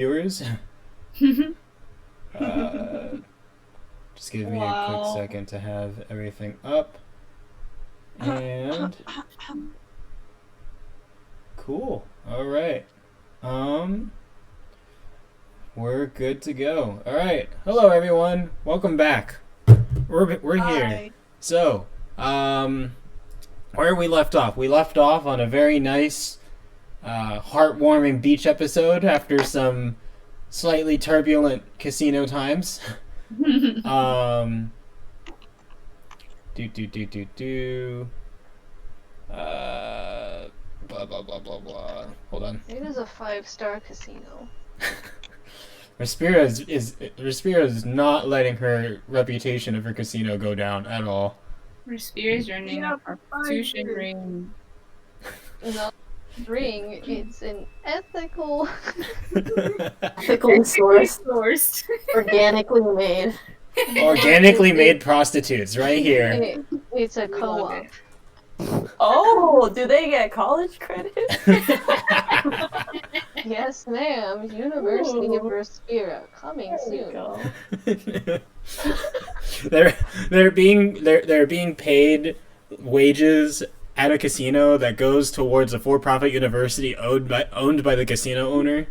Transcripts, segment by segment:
viewers. uh, just give me a quick second to have everything up. And cool. All right. We're good to go. All right. Hello, everyone. Welcome back. We're here. Hi. So, where we left off? We left off on a very nice, heartwarming beach episode after some slightly turbulent casino times. um, do. Blah blah blah blah blah. Hold on. It is a 5-star casino. Respira is not letting her reputation of her casino go down at all. Respira is running a prostitution ring. Not ring, it's an ethical Ethically sourced, Sourced. organically made. Organically made prostitutes right here. It's a co-op. Oh, do they get college credit? Yes, ma'am. University of Respira coming soon. they're being paid wages at a casino that goes towards a for-profit university owned by the casino owner.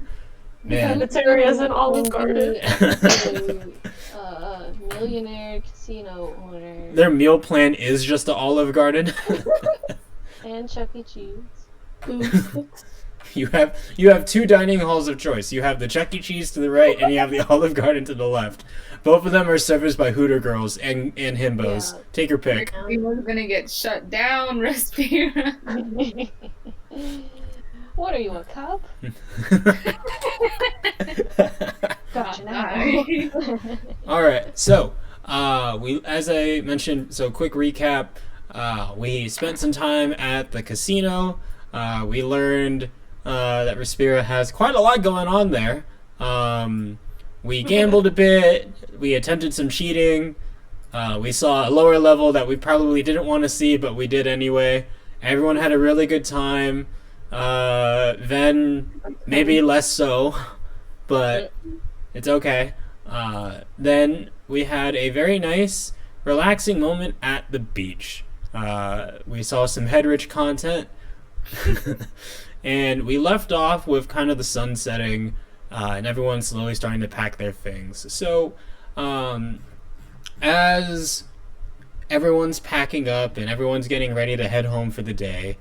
Man. Cafeterias in Olive Garden. Millionaire casino owner. Their meal plan is just the Olive Garden. And Chuck E. Cheese. You have two dining halls of choice. You have the Chuck E. Cheese to the right, and you have the Olive Garden to the left. Both of them are serviced by Hooter girls and himbos. Yeah. Take your pick. We're gonna get shut down, Respira. What are you, a cop? Gotcha now. All right, so as I mentioned, so quick recap. We spent some time at the casino. We learned that Respira has quite a lot going on there. We gambled a bit. We attempted some cheating. We saw a lower level that we probably didn't want to see, but we did anyway. Everyone had a really good time. Then maybe less so, but it's okay. Then we had a very nice, relaxing moment at the beach. We saw some head-rich content, and we left off with kind of the sun setting, and everyone slowly starting to pack their things. So, as everyone's packing up and everyone's getting ready to head home for the day,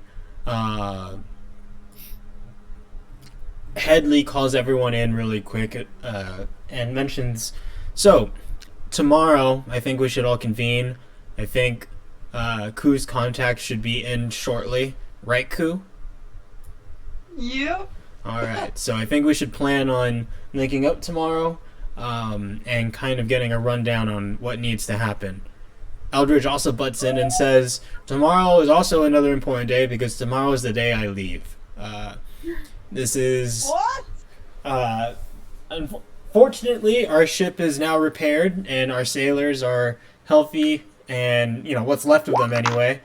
Headley calls everyone in really quick and mentions, so tomorrow I think we should all convene. I think Ku's contact should be in shortly, right, Ku? Yep. Alright, so I think we should plan on linking up tomorrow and kind of getting a rundown on what needs to happen. Eldridge also butts in and says, tomorrow is also another important day because tomorrow is the day I leave. This is... What? Unfortunately, our ship is now repaired and our sailors are healthy and, what's left of them anyway,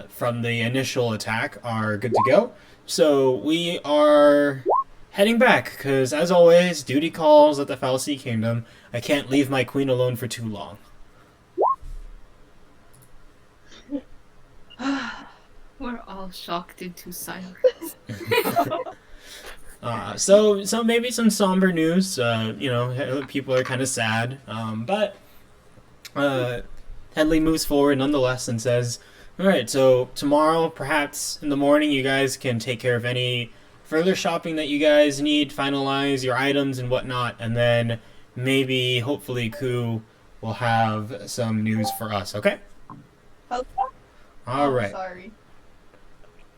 from the initial attack are good to go. So we are heading back because, as always, duty calls at the Foul Sea Kingdom. I can't leave my queen alone for too long. We're all shocked into silence. So maybe some somber news. People are kind of sad. But Headley moves forward nonetheless and says, all right, so tomorrow, perhaps in the morning, you guys can take care of any further shopping that you guys need, finalize your items and whatnot, and then maybe, hopefully, Ku will have some news for us, okay? Okay. All right. Sorry.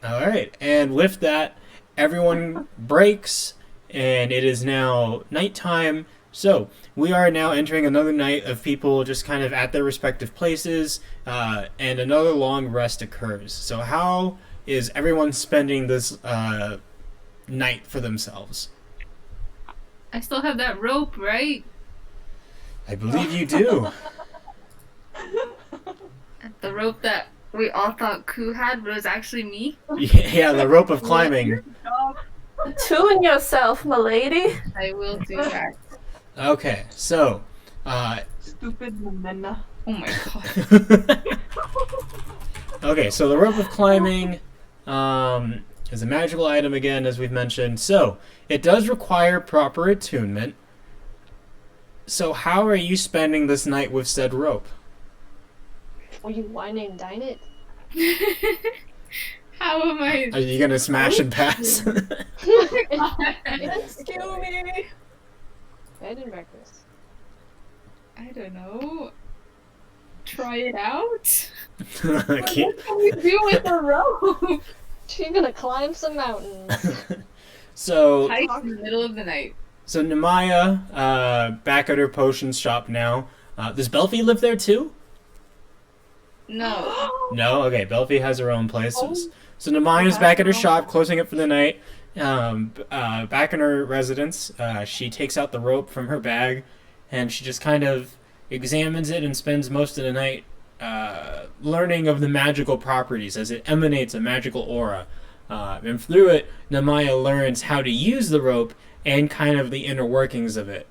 All right, and with that, everyone breaks, and it is now nighttime. So we are now entering another night of people just kind of at their respective places, and another long rest occurs. So how is everyone spending this night for themselves? I still have that rope, right? I believe you do. The rope that we all thought Ku had, but it was actually me. Yeah, the rope of climbing. Tune yourself, milady. I will do that. Okay, so Stupid Nana. Oh my god. okay, so the rope of climbing is a magical item again, as we've mentioned. So it does require proper attunement. So how are you spending this night with said rope? Will you wine and dine it? How am I? Are you gonna smash and pass? Excuse me. Bed and breakfast. I don't know. Try it out. Can't- What can we do with a rope? She's gonna climb some mountains. so Hike in the middle of the night. so Nemaya, back at her potions shop now. Does Belfie live there too? No. No? Okay, Belfie has her own place. Oh. So Namaya's back at her shop, closing it for the night. Back in her residence, she takes out the rope from her bag, and she just kind of examines it and spends most of the night learning of the magical properties as it emanates a magical aura. And through it, Namaya learns how to use the rope and kind of the inner workings of it.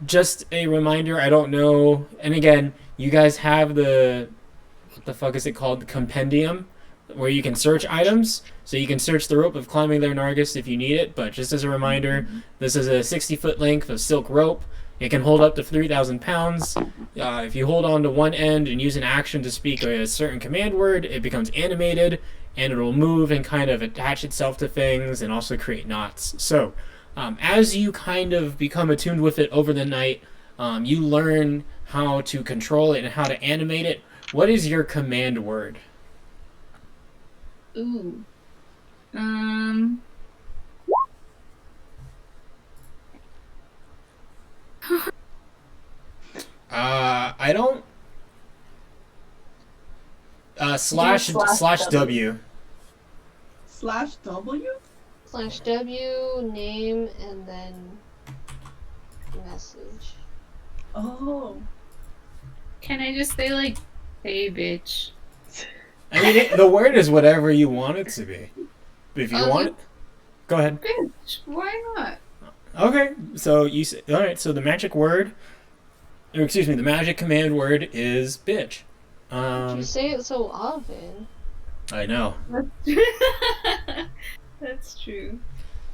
Just a reminder, I don't know, and again, you guys have what the fuck is it called? The compendium, where you can search items. So you can search the rope of climbing their Nargis if you need it, but just as a reminder, this is a 60-foot length of silk rope. It can hold up to 3,000 pounds. If you hold on to one end and use an action to speak a certain command word, it becomes animated, and it'll move and kind of attach itself to things and also create knots. So, as you kind of become attuned with it over the night, you learn how to control it and how to animate it. What is your command word? Ooh. I don't. Slash W. /W? /W, name, and then message. Oh. Can I just say like, hey bitch? I mean, the word is whatever you want it to be. If you want it, go ahead. Bitch, why not? Okay, so you say, all right. So the magic word, or excuse me, the magic command word is bitch. You say it so often. I know. That's true.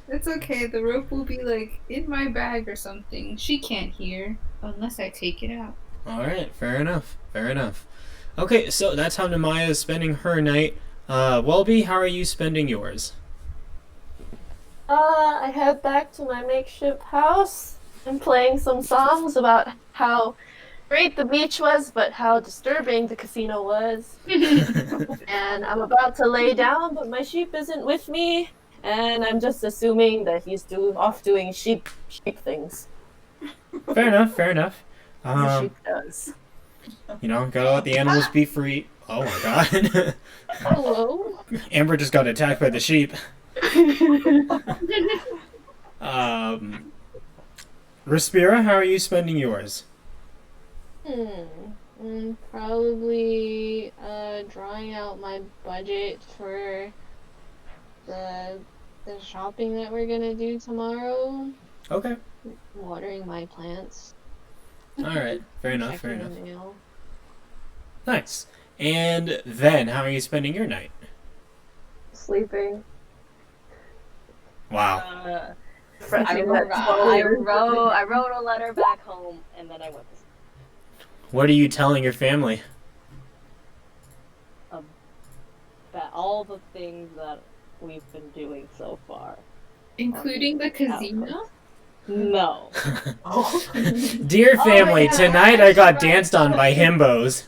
It's okay. The rope will be like in my bag or something. She can't hear unless I take it out. All right, fair enough. Fair enough. Okay, so that's how Nemaya is spending her night. Welby, how are you spending yours? I head back to my makeshift house. I'm playing some songs about how great the beach was, but how disturbing the casino was. And I'm about to lay down, but my sheep isn't with me, and I'm just assuming that he's off doing sheep things. Fair enough. Fair enough. The sheep does. You know, gotta let the animals be free. Oh my god. Hello? Amber just got attacked by the sheep. Respira, how are you spending yours? Probably drawing out my budget for the shopping that we're gonna do tomorrow. Okay. Watering my plants. Alright. Fair enough, fair Checking enough. the mail. Nice. And then, how are you spending your night? Sleeping. Wow. Refreshing that I exfoliator. wrote a letter back home, and then I went to sleep. What are you telling your family? About all the things that we've been doing so far. Including the casino? No. Dear family, yeah, tonight I got danced on by himbos.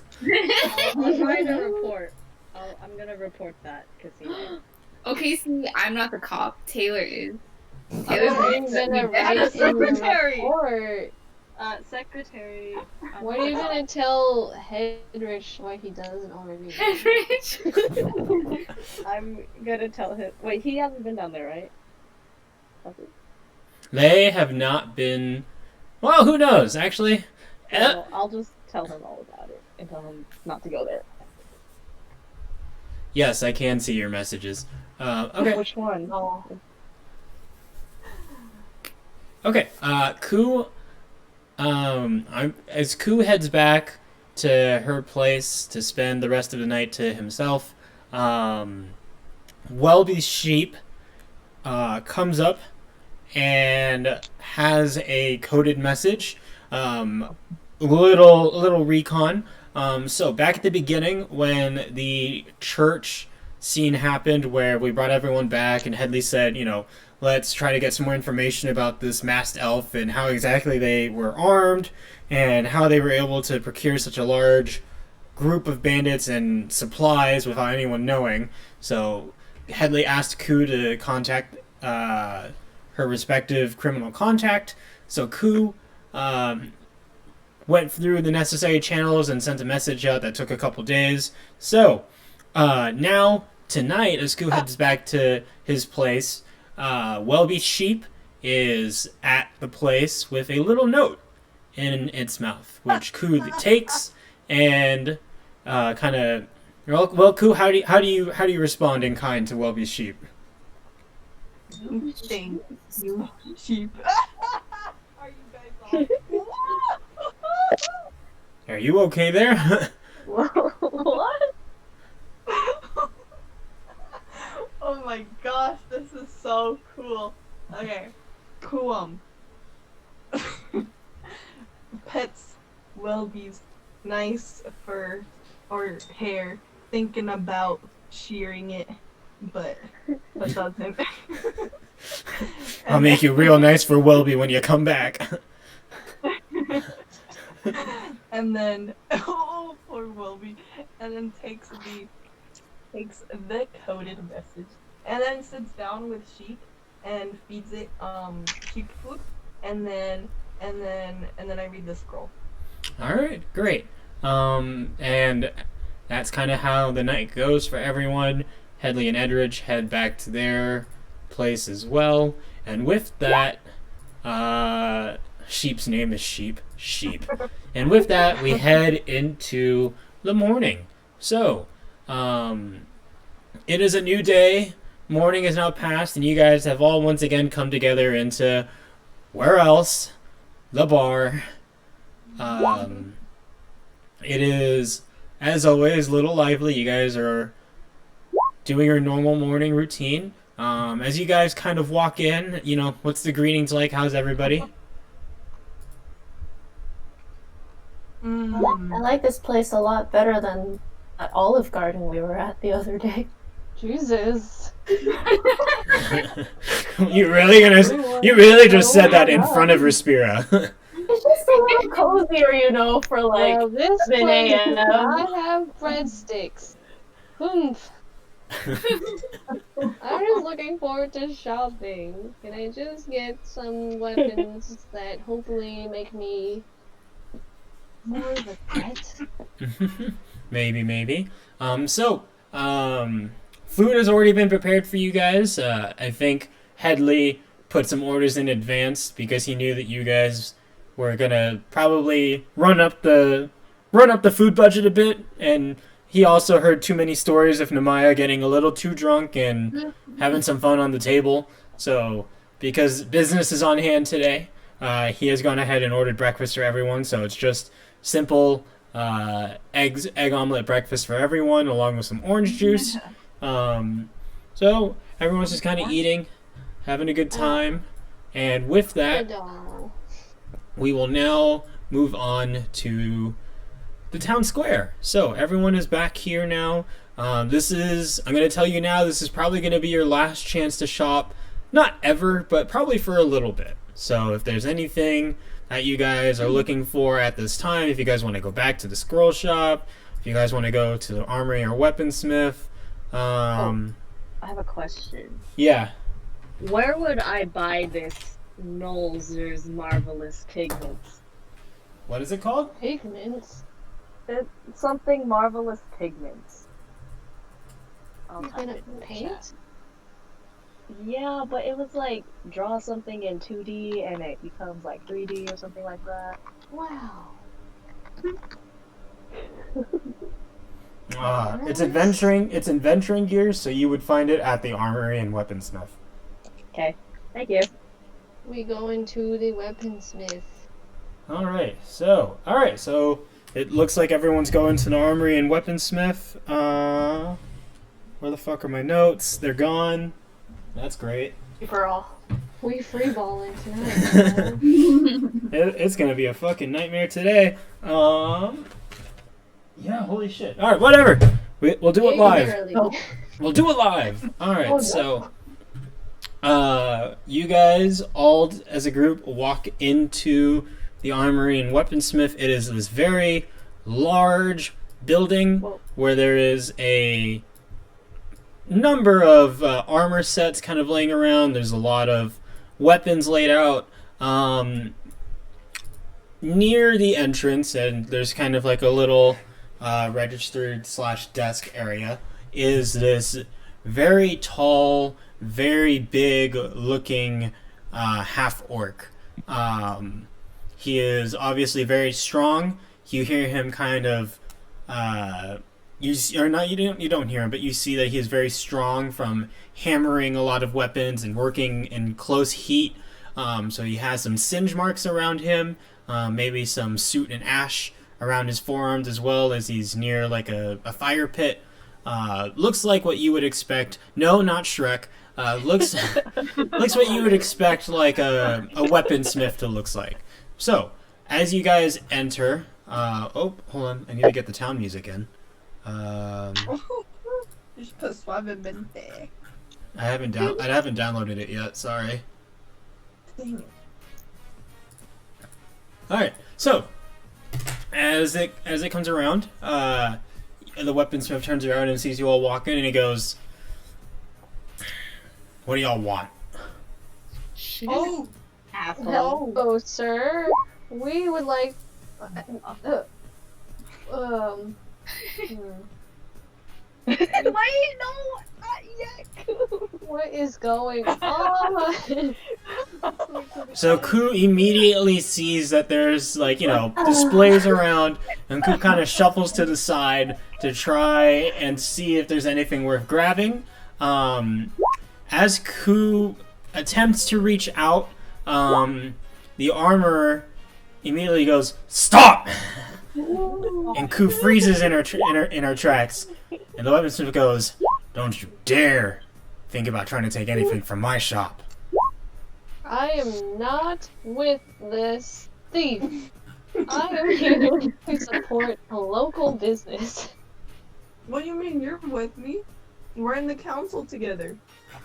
I'll write a report. I'm gonna report that casino. Okay, see, I'm not the cop. Taylor is. What are you gonna write in the secretary. report? Secretary. What are you gonna tell Hedrich why he doesn't already? I'm gonna tell him. Wait, he hasn't been down there, right? They have not been. Well, who knows? Actually, So I'll just tell him all about it and tell him not to go there. Yes, I can see your messages. Okay. Which one? Oh. Okay. Ku. As Ku heads back to her place to spend the rest of the night to himself, Welby's sheep comes up and has a coded message. Little recon. So back at the beginning, when the church scene happened, where we brought everyone back, and Headley said, let's try to get some more information about this masked elf and how exactly they were armed and how they were able to procure such a large group of bandits and supplies without anyone knowing. So Headley asked Ku to contact her respective criminal contact. So Ku went through the necessary channels and sent a message out that took a couple days. So now, tonight, as Ku heads back to his place, Welby's sheep is at the place with a little note in its mouth, which Ku takes and kind of. Well, Ku, how do you respond in kind to Welby's sheep? Thank you, sheep. Are you guys all? Are you okay there? What? Oh my gosh, this is so cool. Okay, cool. Pets Welby's nice fur or hair, thinking about shearing it, but doesn't. I'll make you real nice for Welby when you come back. And then, oh, poor Welby, and then takes the coded message, and then sits down with sheep and feeds it sheep food, and then I read the scroll. All right, great. And that's kind of how the night goes for everyone. Headley and Edridge head back to their place as well, and with that, Sheep's name is Sheep. And with that, we head into the morning. So, it is a new day. Morning is now past, and you guys have all once again come together into where else? The bar. It is, as always, a little lively. You guys are doing your normal morning routine. As you guys kind of walk in, what's the greetings like? How's everybody? I like this place a lot better than that Olive Garden we were at the other day. Jesus. You really just said that in front of Respira. It's just a little cozier, for like Well, this 7 place a.m. does not have breadsticks. Oomph. I'm just looking forward to shopping. Can I just get some weapons that hopefully make me more of a threat? Maybe. Food has already been prepared for you guys. I think Headley put some orders in advance because he knew that you guys were gonna probably run up the food budget a bit, and he also heard too many stories of Nemaya getting a little too drunk and having some fun on the table. So, because business is on hand today, he has gone ahead and ordered breakfast for everyone. So it's just simple egg omelet breakfast for everyone, along with some orange juice. So everyone's just kind of eating, having a good time, and with that, we will now move on to the town square. So everyone is back here now. I'm going to tell you now, this is probably going to be your last chance to shop. Not ever, but probably for a little bit. So if there's anything that you guys are looking for at this time, if you guys want to go back to the scroll shop, if you guys want to go to the armory or weaponsmith, I have a question. yeah. Where would I buy this Nolzer's Marvelous Pigments? What is it called? Pigments? It's something Marvelous Pigments. I'll You're type gonna it in the paint? chat. Yeah, but it was like draw something in 2D and it becomes like 3D or something like that. Wow. It's adventuring gear, so you would find it at the armory and weaponsmith. Okay. Thank you. We go into the weaponsmith. All right, so it looks like everyone's going to the armory and weaponsmith. Where the fuck are my notes? They're gone. That's great. For all. We freeballing tonight. It's gonna be a fucking nightmare today. Yeah, holy shit. All right, whatever. We'll do it live. We'll do it live. All right, so you guys all as a group walk into the armory and weaponsmith. It is this very large building where there is a number of armor sets kind of laying around. There's a lot of weapons laid out near the entrance, and there's kind of like a little registered / desk area. Is this very tall, very big looking half orc. He is obviously very strong. You hear him kind of you don't hear him, but you see that he is very strong from hammering a lot of weapons and working in close heat. So he has some singe marks around him, maybe some soot and ash around his forearms, as well as he's near like a fire pit. Looks like what you would expect. No, not Shrek. Looks what you would expect like a weaponsmith to looks like. So as you guys enter, hold on, I need to get the town music in. Just put suavemente. I haven't downloaded it yet. Sorry. Dang it. All right. So as it comes around, the weaponsmith turns around and sees you all walking, and he goes, "What do y'all want?" Oh, Asshole. Hello, sir. We would like. Wait, no, not yet. What is going on? So Ku immediately sees that there's displays around, and Ku kind of shuffles to the side to try and see if there's anything worth grabbing. As Ku attempts to reach out, the armorer immediately goes, "Stop!" And Ku freezes in her tracks, and the weaponsmith goes, "Don't you dare think about trying to take anything from my shop." I am not with this thief. I am here to support a local business. what do you mean you're with me? We're in the council together.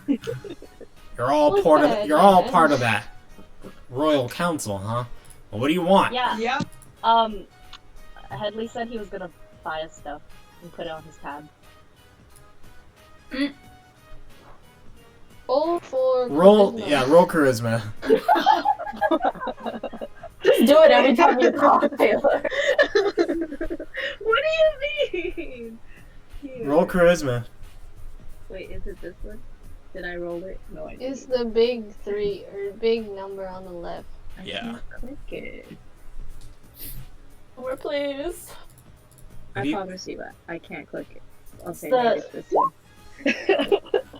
You're all part of that royal council, huh? Well, what do you want? Yeah. Yep. Headley said he was gonna buy us stuff and put it on his tab. All for Roll charisma. charisma. Just do it every time you talk, Taylor. What do you mean? Roll charisma. Wait, is it this one? Did I roll it? No, I It's didn't. the big 3 or big number on the left. I Yeah. can't click it. More, please. I Have you- promise you that. I can't click it. Okay, The- maybe it's this one.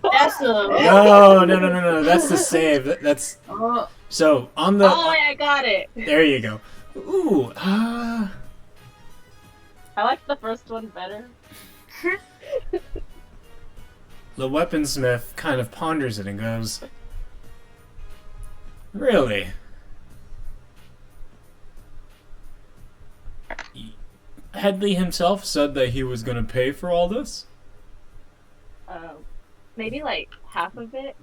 Awesome. No. That's the save. That's Oh, so on the. I got it! There you go. Ooh. I like the first one better. The weaponsmith kind of ponders it and goes, "Really? Headley himself said that he was going to pay for all this?" Maybe like half of it.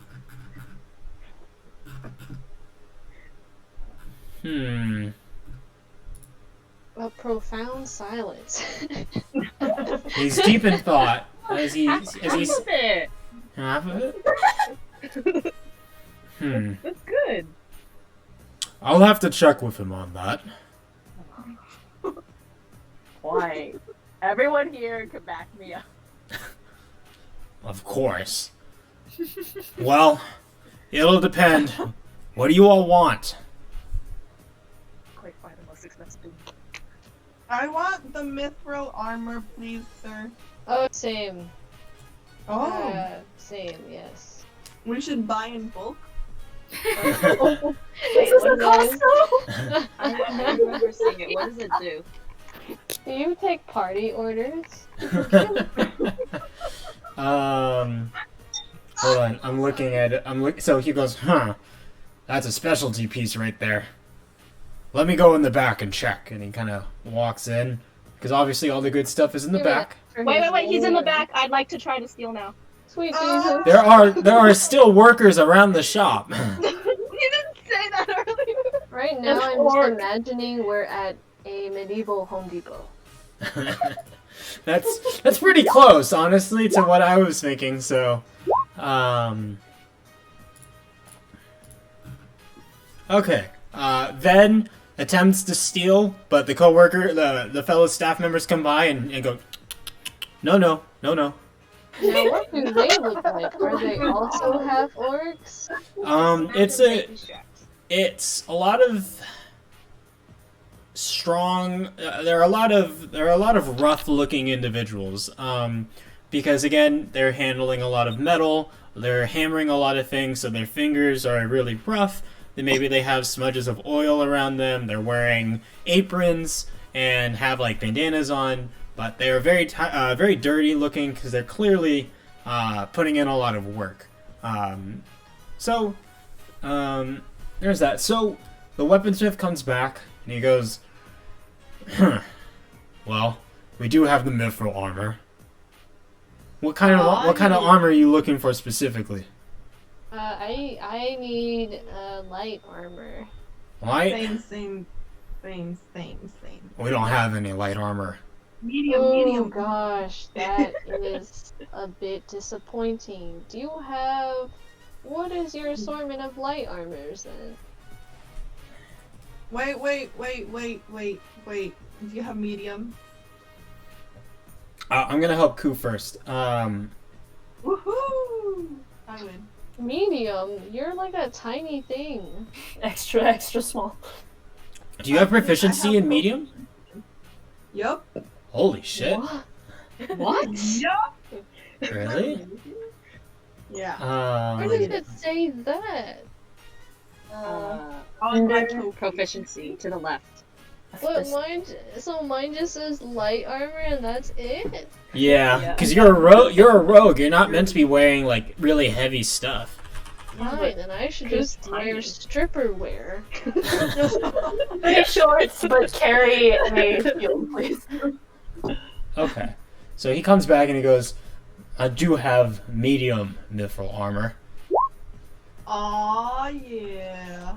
A profound silence. He's deep in thought as Half he's of it! half of it. That's good. I'll have to check with him on that. Why? Everyone here can back me up. Of course. Well, it'll depend. What do you all want? Quick, find the most expensive. I want the mithril armor, please, sir. Oh, same. Oh, Same, yes. we should buy in bulk. This Wait, is what a is Costco! I remember seeing it. What does it do? Do you take party orders? Hold on. I'm looking at it. So he goes, huh? That's a specialty piece right there. Let me go in the back and check. And he kind of walks in because obviously all the good stuff is in the Give it back. for Wait, his he's in the lord. back. I'd like to try to steal now. Sweet Jesus. There are still workers around the shop. You didn't say that earlier. Right now, An I'm orc. just imagining we're at a medieval Home Depot. That's pretty close, honestly, to what I was thinking. So, okay. Then attempts to steal, but the coworker, the fellow staff members come by and go, no. Now, what do they look like? Are they also half orcs? It's a lot of strong. There are a lot of rough-looking individuals. Because again, they're handling a lot of metal. They're hammering a lot of things, so their fingers are really rough. Then maybe they have smudges of oil around them. They're wearing aprons and have like bandanas on, but they are very dirty looking because they're clearly putting in a lot of work. There's that. So the weaponsmith comes back and he goes, well, we do have the mithril armor. What kind of armor are you looking for specifically? I need light armor. Light? Same. We don't have any light armor. Medium. Gosh, that is a bit disappointing. Do you have... What is your assortment of light armors then? Wait. Do you have medium? I'm gonna help Ku first. Woohoo! I win. Medium? You're like a tiny thing. Extra small. Do you have proficiency in medium? Yup. Holy shit! What? Yup. Really? Yeah. Where does it say that? Under proficiency to the left. What, mine just says light armor and that's it? Yeah, because you're a rogue. You're not meant to be wearing like really heavy stuff. Fine, then I should just wear stripper wear. Pretty shorts, but carry a shield, please. Okay, so he comes back and he goes, "I do have medium mithril armor." Aw, yeah.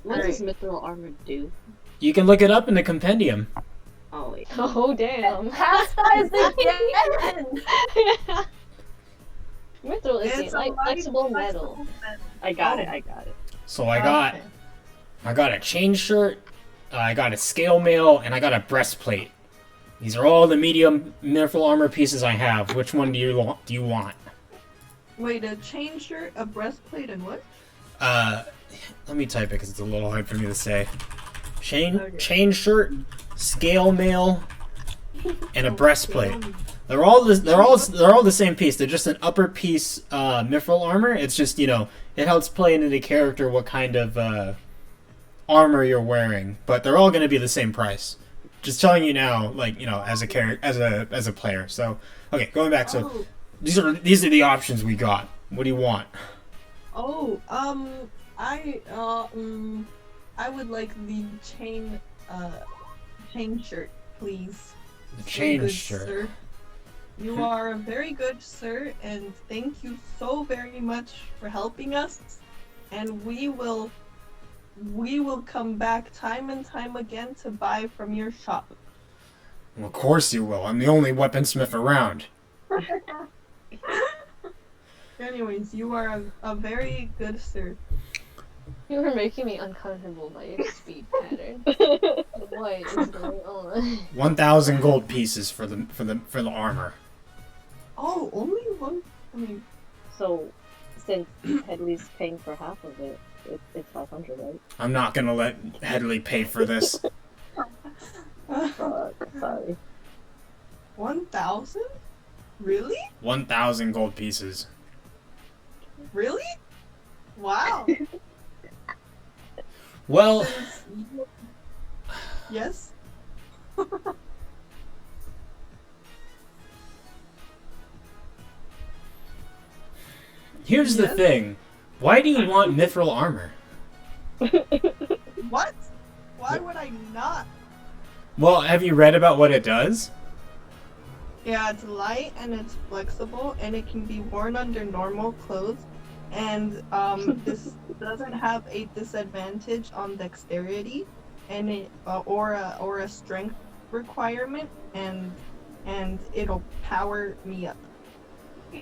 What does mithril armor do? You can look it up in the compendium. Oh wait. Oh damn. Half size again! Mithril is It's a a light, flexible metal. I got it. So I got a chain shirt, I got a scale mail, and I got a breastplate. These are all the medium mithril armor pieces I have. Which one do you want? Wait, a chain shirt, a breastplate, and what? Let me type it because it's a little hard for me to say. Okay. Chain shirt, scale mail, and a breastplate. They're all the same piece. They're just an upper piece mithril armor. It's just, it helps play into the character what kind of armor you're wearing. But they're all going to be the same price. Just telling you now, as a player. So, okay, going back. So these are the options we got. What do you want? I would like the chain shirt, please. The So chain good, shirt. Sir. You are a very good sir, and thank you so very much for helping us. And we will come back time and time again to buy from your shop. Well, of course you will. I'm the only weaponsmith around. Anyways, you are a very good sir. You were making me uncomfortable by your speed pattern. What is going on? 1,000 gold pieces for the armor. Oh, only one? I mean, So, since Headley's paying for half of it, it's 500, right? I'm not gonna let Headley pay for this. Fuck, sorry. 1,000? Really? 1,000 gold pieces. Really? Wow. Well, Since you- Yes? here's the Yes? thing. Why do you want mithril armor? What? Why would I not? Well, have you read about what it does? Yeah, it's light and it's flexible and it can be worn under normal clothes. And this doesn't have a disadvantage on dexterity, and it or a strength requirement, and it'll power me up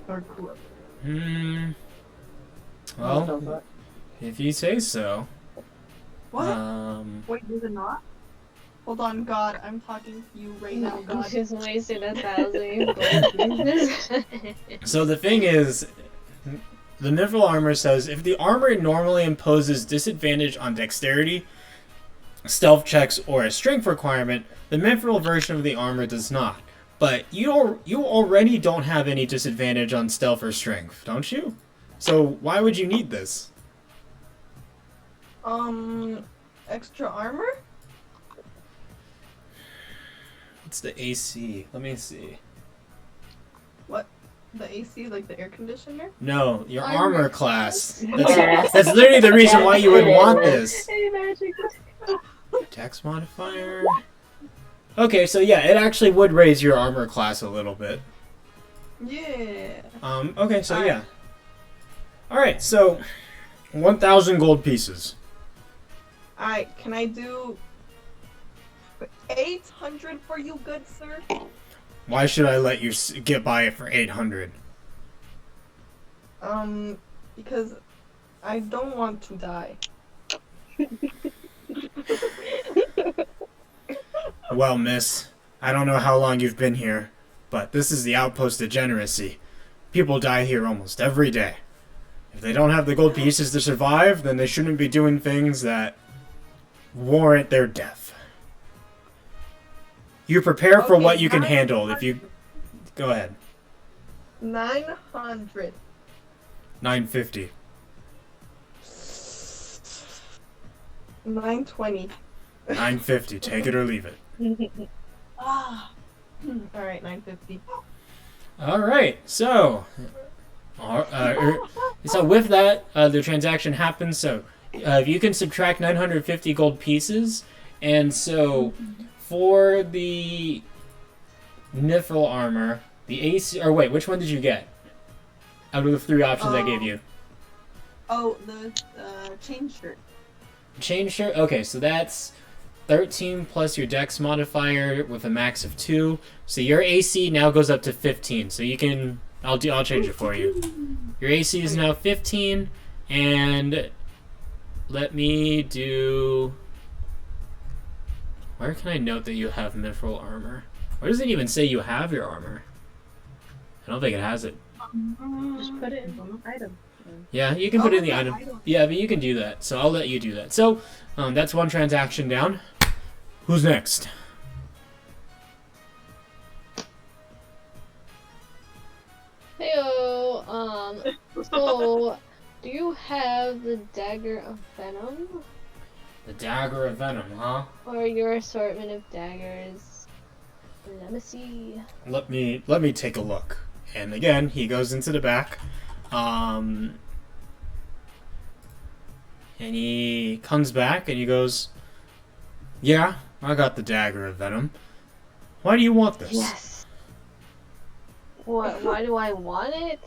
or cool up. Hmm. Well, if you say so. What? Um. Wait, does it not? Hold on, God, I'm talking to you right now, God. Just wasted 1,000 gold pieces. So the thing is, the mithril armor says if the armor normally imposes disadvantage on dexterity, stealth checks, or a strength requirement, the mithril version of the armor does not. But you already don't have any disadvantage on stealth or strength, don't you? So why would you need this? Extra armor? It's the AC. Let me see. What? The AC, like the air conditioner? No, your Armor armor class. Yeah. That's literally the reason why you would want this. Hey, magic. Dex modifier. Okay, so yeah, it actually would raise your armor class a little bit. Yeah. Okay, so yeah. Alright, so 1,000 gold pieces. Alright, can I do 800 for you, good sir? Why should I let you get by it for 800? Because I don't want to die. Well, miss, I don't know how long you've been here, but this is the outpost Degeneracy. People die here almost every day. If they don't have the gold pieces to survive, then they shouldn't be doing things that warrant their death. You prepare for Okay, what you can 900. handle. If you... Go ahead. 900. 950. 920. 950. Take it or leave it. Ah. Alright, 950. Alright, so... so with that, the transaction happens. So if you can subtract 950 gold pieces, and so for the mithril armor, the AC... Or wait, which one did you get? Out of the 3 options I gave you. Oh, the chain shirt. Chain shirt? Okay, so that's 13 plus your dex modifier with a max of 2. So your AC now goes up to 15. So you can... I'll change it for you. Your AC is now 15, and let me do... Where can I note that you have mithril armor? Where does it even say you have your armor? I don't think it has it. Just put it in one item. Yeah, you can put it in the item. Yeah, but you can do that. So I'll let you do that. So that's one transaction down. Who's next? Heyo, so, do you have the Dagger of Venom? The Dagger of Venom, huh? Or your assortment of daggers? Let me see. Let me take a look. And again, he goes into the back. And he comes back and he goes, "Yeah, I got the Dagger of Venom. Why do you want this?" Yes. Why do I want it?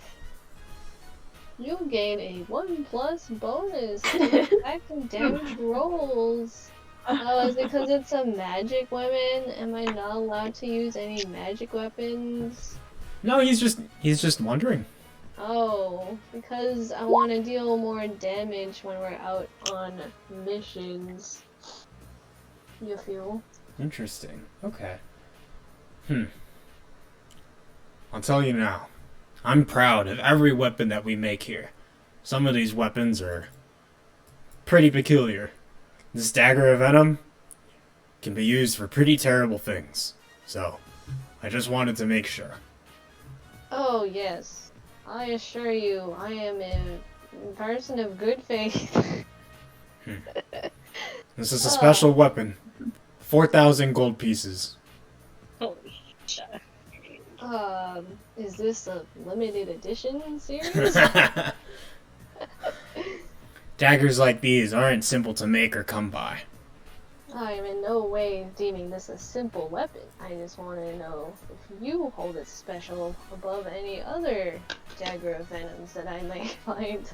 You gain a 1+ bonus to attack and damage rolls. Oh, is it because it's a magic weapon? Am I not allowed to use any magic weapons? No, he's just wondering. Oh, because I want to deal more damage when we're out on missions. You feel? Interesting. Okay. I'll tell you now. I'm proud of every weapon that we make here. Some of these weapons are pretty peculiar. This Dagger of Venom can be used for pretty terrible things. So, I just wanted to make sure. Oh, yes. I assure you, I am a person of good faith. This is a special weapon. 4,000 gold pieces. Holy shit. Is this a limited edition series? Daggers like these aren't simple to make or come by. I am in no way deeming this a simple weapon. I just want to know if you hold it special above any other dagger of venoms that I may find.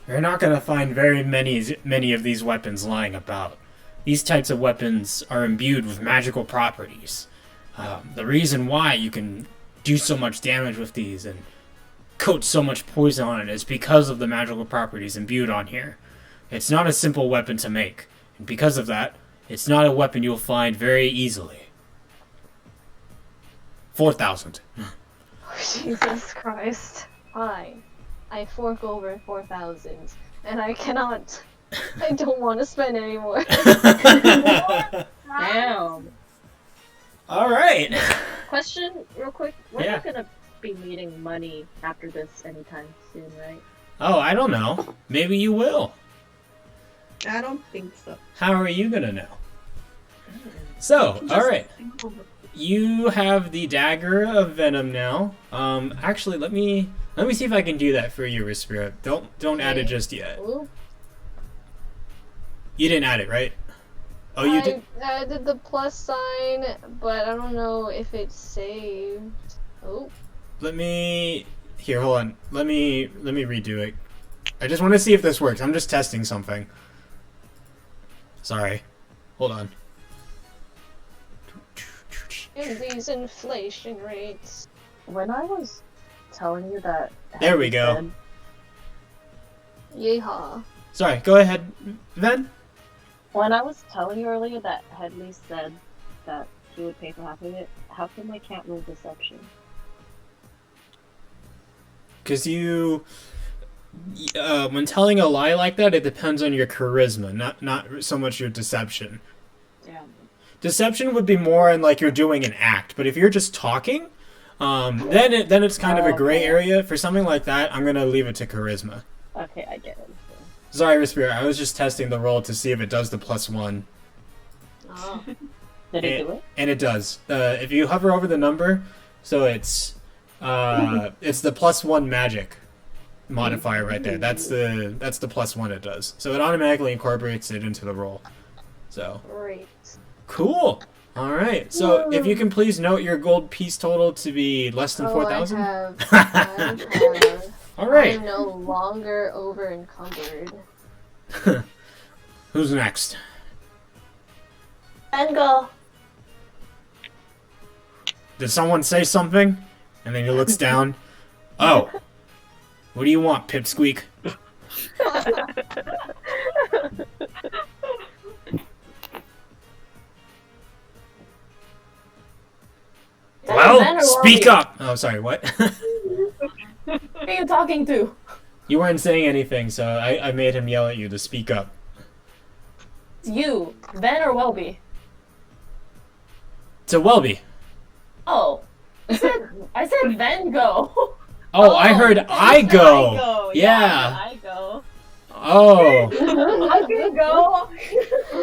You're not going to find very many of these weapons lying about. These types of weapons are imbued with magical properties. The reason why you can do so much damage with these and coat so much poison on it is because of the magical properties imbued on here. It's not a simple weapon to make, and because of that, it's not a weapon you'll find very easily. 4,000. Jesus Christ. Fine. I fork over 4,000, and I cannot. I don't want to spend any more. Damn. All right. Question, real quick. We're Yeah. not gonna be needing money after this anytime soon, right? Oh, I don't know. Maybe you will. I don't think so. How are you gonna know? So, all right. You have the dagger of venom now. Actually, let me see if I can do that for you, Respira. Don't add it just yet. Oop. You didn't add it, right? Oh, you did. I did the plus sign, but I don't know if it's saved. Oh. Let me. Here, hold on. Let me redo it. I just want to see if this works. I'm just testing something. Sorry. Hold on. In these inflation rates. When I was telling you that... There we go. Said, Yeehaw. Sorry. Go ahead, Ven. when I was telling you earlier that Headley said that he would pay for half of it, how come I can't roll deception? Because you, when telling a lie like that, it depends on your charisma, not so much your deception. Damn. Deception would be more in like you're doing an act, but if you're just talking, then it's kind of a gray area. For something like that, I'm gonna leave it to charisma. Okay, I get it. Sorry, Respira, I was just testing the roll to see if it does the +1. Oh. Did it do it? And it does. If you hover over the number, so it's the +1 magic modifier right there. That's the +1 it does. So it automatically incorporates it into the roll. So Great. cool. All right. So if you can please note your gold piece total to be less than 4,000. I have. All right. I'm no longer over encumbered. Who's next? Bengal. Did someone say something? And then he looks down. Oh. What do you want, Pipsqueak? Well, speak up! Oh, sorry, what? Who are you talking to? You weren't saying anything, so I made him yell at you to speak up. It's you, Ben or Welby? To Welby. Oh. I said Ben go. Oh, I heard I go! Yeah! I go. Oh, I can go.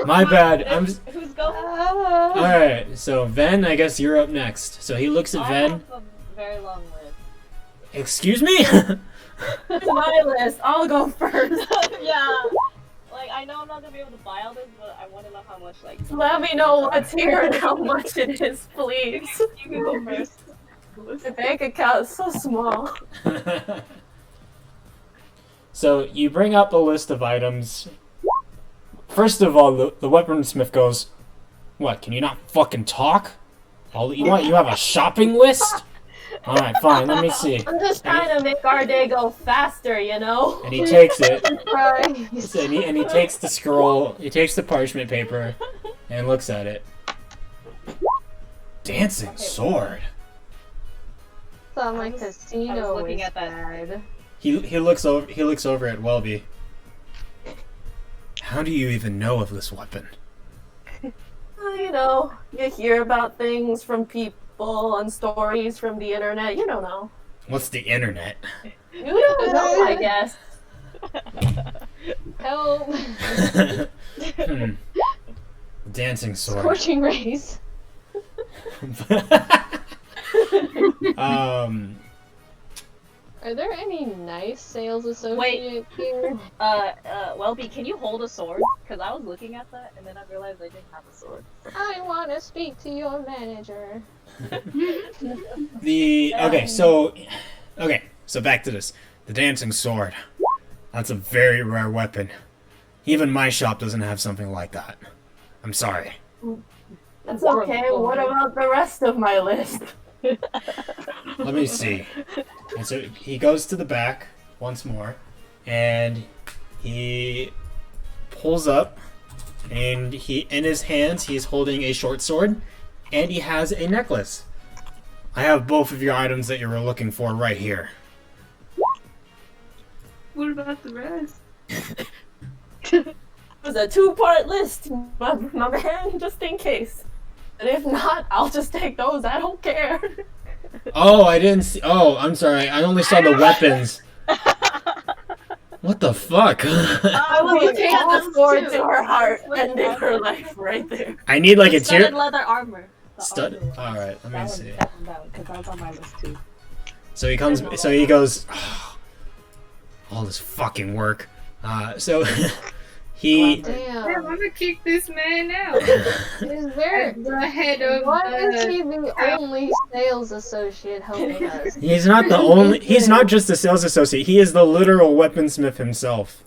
my bad. I'm... Who's going? Alright, so Ven, I guess you're up next. So he looks at I Ven. have a very long list. Excuse me? It's my list. I'll go first. Yeah. Like, I know I'm not gonna be able to buy all this, but I want to know how much, like... Let me know what's here and how much it is, please. You can go first. My bank account is so small. So you bring up a list of items. First of all, the weaponsmith goes, "What? Can you not fucking talk? You have a shopping list? All right, fine. Let me see." I'm just trying to make our day go faster, you know? And he takes it. Christ. And he takes the scroll. He takes the parchment paper, and looks at it. Dancing sword. Thought my I was casino looking was at that. bad. He looks over at Welby. How do you even know of this weapon? Well, you know, you hear about things from people and stories from the internet. You don't know. What's the internet? You don't know, I guess. Help! Hmm. Dancing sword. Scorching rays. um, Are there any nice sales associates here? Welby, can you hold a sword? Because I was looking at that and then I realized I didn't have a sword. I want to speak to your manager. okay, so back to this. The dancing sword. That's a very rare weapon. Even my shop doesn't have something like that. I'm sorry. That's okay. What about the rest of my list? Let me see. And so he goes to the back once more, and he pulls up, and in his hands he's holding a short sword, and he has a necklace. I have both of your items that you were looking for right here. What about the rest? It was a 2-part list, my man, just in case. And if not, I'll just take those. I don't care. Oh, I didn't see. Oh, I'm sorry. I only saw the weapons. What the fuck? I was looking at the sword to her heart, ending her life right there. I need like a studded tier. leather armor. Stud. All right, let me That see. one, because that was on my list too. So he comes. So he goes. "Oh, all this fucking work. So he. Damn, I'm Damn. gonna kick this man out. Is there... As the head of Why is the... he the only sales associate helping us? He's not the only. He's not just a sales associate. He is the literal weaponsmith himself.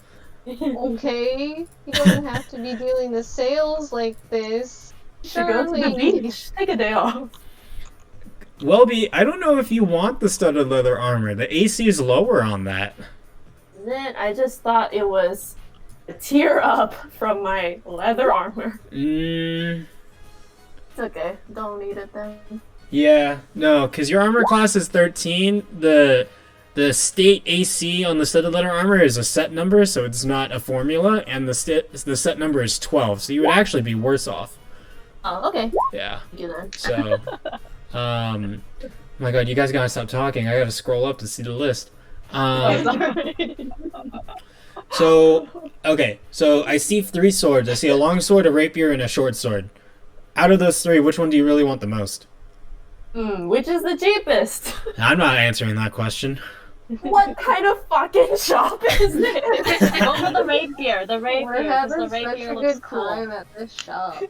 Okay, he doesn't have to be dealing the sales like this. Should go to the beach. Take a day off. Welby, I don't know if you want the studded leather armor. The AC is lower on that. Then I just thought it was a tier up from my leather armor. Mm, It's okay. Don't need it then. yeah, no, because your armor class is 13. The state AC on the studded leather armor is a set number, so it's not a formula, and the set number is 12, so you would actually be worse off. Oh, okay. Yeah. Thank you then. So, oh my god, you guys gotta stop talking. I gotta scroll up to see the list. So, okay, so I see 3 swords. I see a long sword, a rapier, and a short sword. Out of those 3, which one do you really want the most? Which is the cheapest? I'm not answering that question. What kind of fucking shop is this? Go for the rapier. The rapier. We're 'Cause having the such rapier a looks good cool. time at this shop. The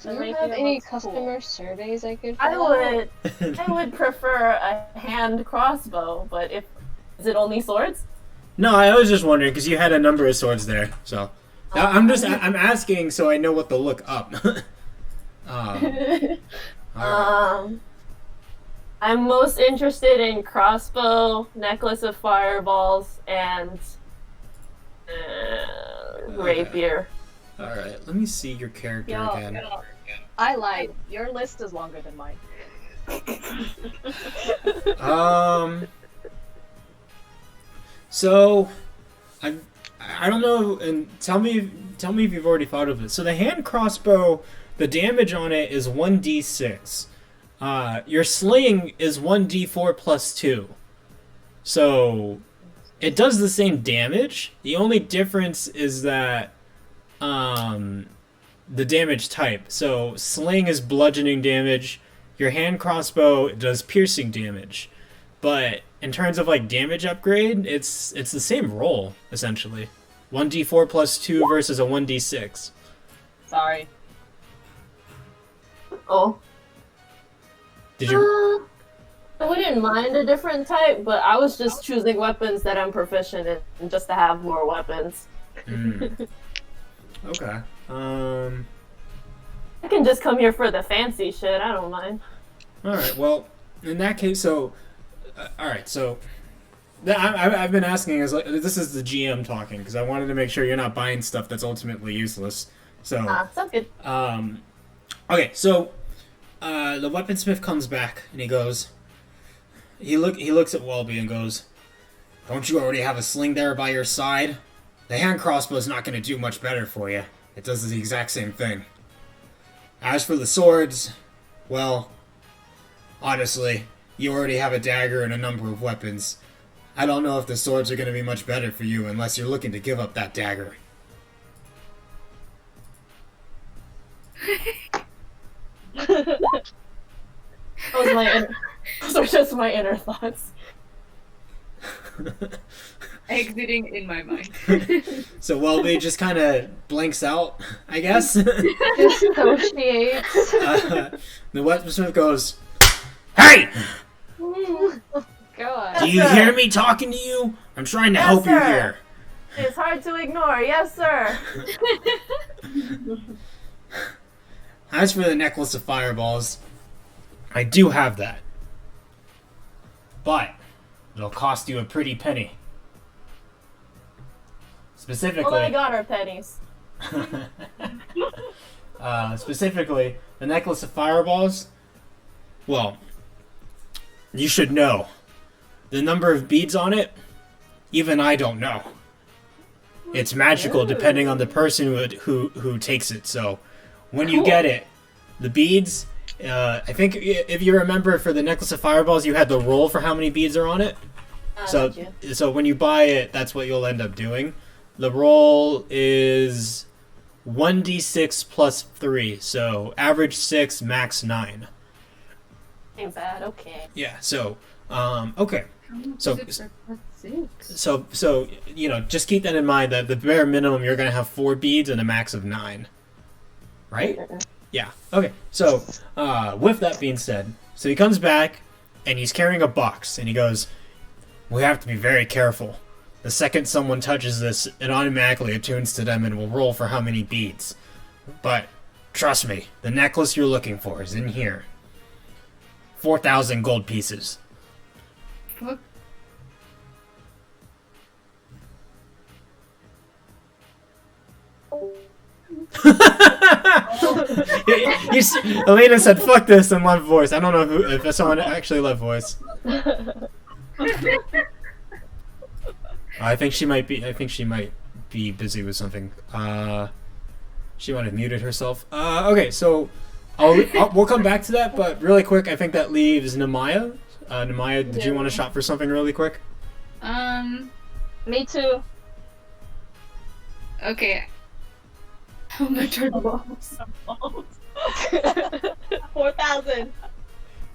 Do you rapier have any looks cool. customer surveys I could I fill out? would prefer a hand crossbow, but is it only swords? No, I was just wondering because you had a number of swords there. So I'm asking so I know what to look up. Alright. I'm most interested in crossbow, necklace of fireballs, and rapier. Alright, let me see your character Yo, again. I lied. Your list is longer than mine. So I don't know, and tell me if you've already thought of it. So the hand crossbow, the damage on it is 1d6. Your sling is 1d4 plus 2. So it does the same damage. The only difference is that the damage type. So sling is bludgeoning damage. Your hand crossbow does piercing damage. But in terms of like damage upgrade, it's the same roll essentially. 1d4 plus 2 versus a 1d6. Sorry. Oh. Did you? I wouldn't mind a different type, but I was just choosing weapons that I'm proficient in, just to have more weapons. Okay. I can just come here for the fancy shit. I don't mind. All right. Well, in that case, so all right. So I've been asking as like this is the GM talking because I wanted to make sure you're not buying stuff that's ultimately useless. So Sounds good. okay. So the weaponsmith comes back and he goes. He looks at Welby and goes, "Don't you already have a sling there by your side? The hand crossbow's not going to do much better for you. It does the exact same thing. As for the swords, well, Honestly, you already have a dagger and a number of weapons. I don't know if the swords are going to be much better for you unless you're looking to give up that dagger. Those are just my inner thoughts. Exiting in my mind. So Welby just kind of blinks out, I guess. Dissociates. The weaponsmith goes, "Hey! God. Do you Yes, sir. hear me talking to you? I'm trying to Yes, help you sir. here." It's hard to ignore. Yes, sir. As for the necklace of fireballs, I do have that. But it'll cost you a pretty penny. Specifically, Well, I got our pennies. specifically, the necklace of fireballs. Well, you should know the number of beads on it. Even I don't know. It's magical depending on the person who takes it. So, when you get it, the beads. I think if you remember, for the necklace of fireballs, you had the roll for how many beads are on it. So when you buy it, that's what you'll end up doing. The roll is 1d6 plus 3, so average 6, max 9. Ain't bad. Okay. Yeah. So, okay. So, Is it for six? so you know, just keep that in mind. That the bare minimum you're gonna have 4 beads and a max of 9. Right? Yeah. Okay. So, with that being said, so he comes back and he's carrying a box and he goes, "We have to be very careful. The second someone touches this, it automatically attunes to them and will roll for how many beads. But trust me, the necklace you're looking for is in here. 4,000 gold pieces." Fuck. Elena said "fuck this" in left voice. I don't know if someone actually left voice. I think she might be busy with something. She might have muted herself. Okay, so we'll come back to that, but really quick, I think that leaves Namaya. Namaya, did you want to shop for something really quick? Me too. Okay. How much are the balls? 4,000.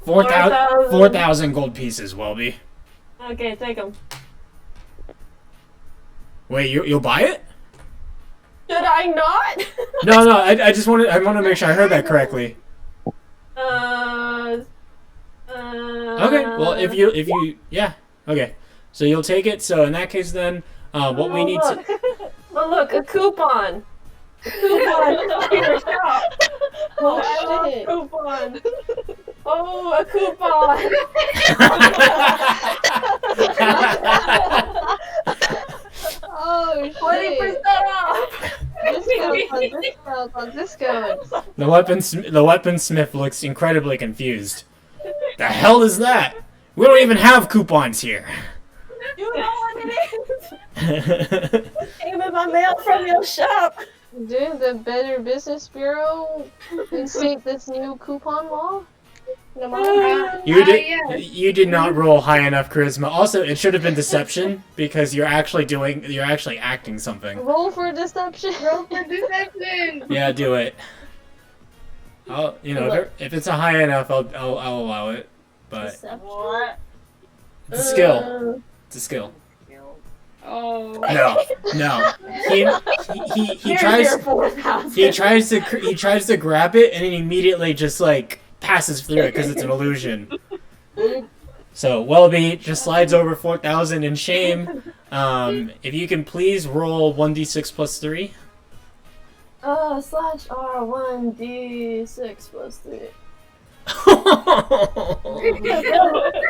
4,000 gold pieces, Welby. Okay, take them. Wait, you'll buy it? Should I not? No, I just want to make sure I heard that correctly. Okay, well, if you, yeah, okay. So you'll take it. So in that case, then, what we need to. Oh, look, a coupon. A coupon to your shop. Oh, I love shit. coupon. Oh, a coupon. Oh shit. 20% off. Discount on discount. The weaponsmith looks incredibly confused. The hell is that? We don't even have coupons here. You know what it is? Came in my mail from your shop. Dude, the Better Business Bureau instate this new coupon law? No matter. You did not roll high enough charisma. Also, it should have been deception because you're actually acting something. Roll for deception. Roll for deception! Yeah, do it. If it's a high enough, I'll allow it. But What? it's a skill. It's a skill. Oh. No. He Here's tries. your 4,000. He tries to grab it and it immediately just like passes through it because it's an illusion. So Welby just slides over 4,000 in shame. If you can please roll 1d6 plus 3. /R 1d6 plus 3.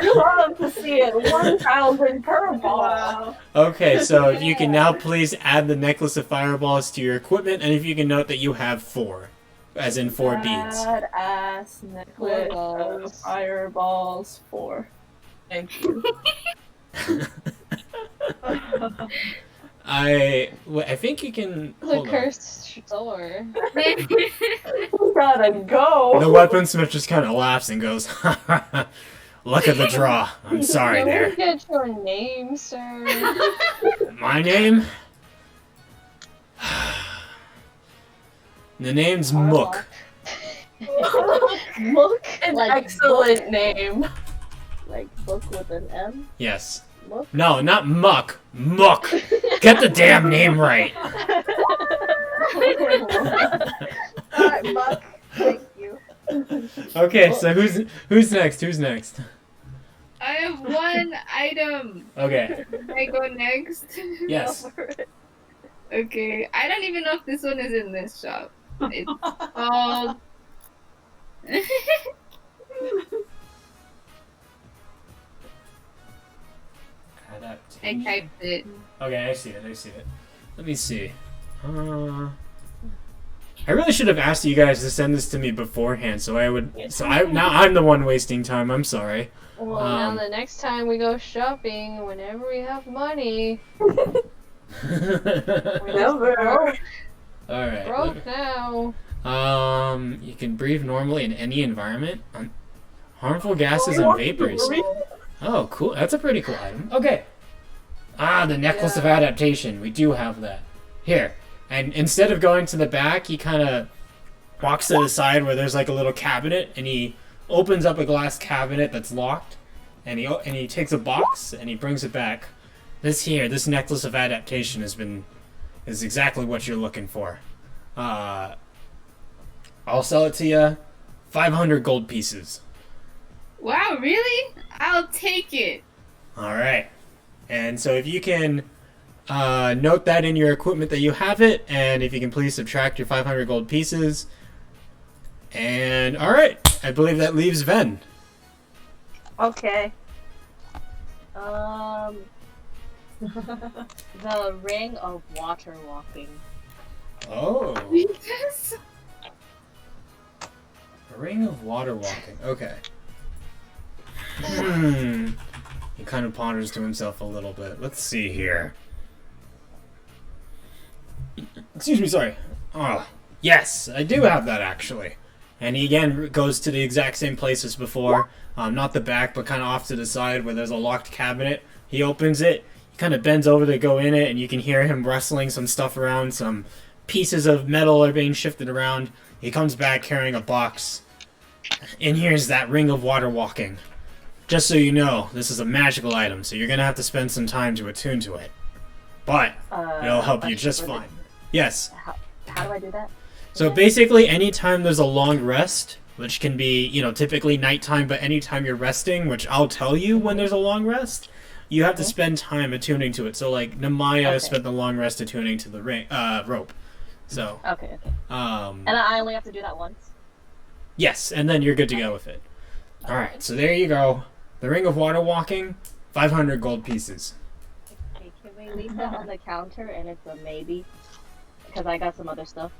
You love to see it. 1,000 per ball. Okay, so if you can now please add the necklace of fireballs to your equipment, and if you can note that you have 4, as in 4 beads. Badass necklace Fireballs. of fireballs 4. Thank you. I think you can. The Hold on. cursed sword. Gotta go. The weaponsmith just kind of laughs and goes, "Look at the draw. I'm sorry Can there. we get your name, sir? My name? The name's Mook. Mook? An Like excellent name. Like book with an M? Yes. Mook? No, not Muck. Mook. Get the damn name right. Alright, Muck. Thank you. Okay, so who's next? Who's next? I have one item. Okay. Can I go next? Yes. Okay. I don't even know if this one is in this shop. It's called. I typed it. Okay, I see it. Let me see. I really should have asked you guys to send this to me beforehand, so now I'm the one wasting time. I'm sorry. Well, now the next time we go shopping, whenever we have money, Never. All right. broke now. You can breathe normally in any environment. Harmful gases and vapors. Oh, cool. That's a pretty cool item. Okay. The necklace of adaptation. We do have that. Here. And instead of going to the back, he kind of walks to the side where there's like a little cabinet, and he opens up a glass cabinet that's locked, and he takes a box and he brings it back. This necklace of adaptation is exactly what you're looking for. I'll sell it to you, 500 gold pieces. Wow, really? I'll take it. All right. And so if you can note that in your equipment that you have it, and if you can please subtract your 500 gold pieces. And all right, I believe that leaves Ven. Okay. The ring of water walking. Oh, Yes. a ring of water walking. Okay. He kind of ponders to himself a little bit. Let's see here. Excuse me, sorry. Oh, yes, I do have that actually. And he again goes to the exact same place as before. Not the back, but kind of off to the side where there's a locked cabinet. He opens it. He kind of bends over to go in it, and you can hear him rustling some stuff around. Some pieces of metal are being shifted around. He comes back carrying a box. And here's that ring of water walking. Just so you know, this is a magical item, so you're going to have to spend some time to attune to it. But it'll help you just fine. Yes. How do I do that? So basically, anytime there's a long rest, which can be, typically nighttime, but anytime you're resting, which I'll tell you when there's a long rest, you have to spend time attuning to it. So, like, Namaya spent the long rest attuning to the rope. So. Okay. And I only have to do that once? Yes, and then you're good to go with it. Alright, so there you go. The Ring of Water Walking, 500 gold pieces. Okay, can we leave that on the counter and it's a maybe? Because I got some other stuff.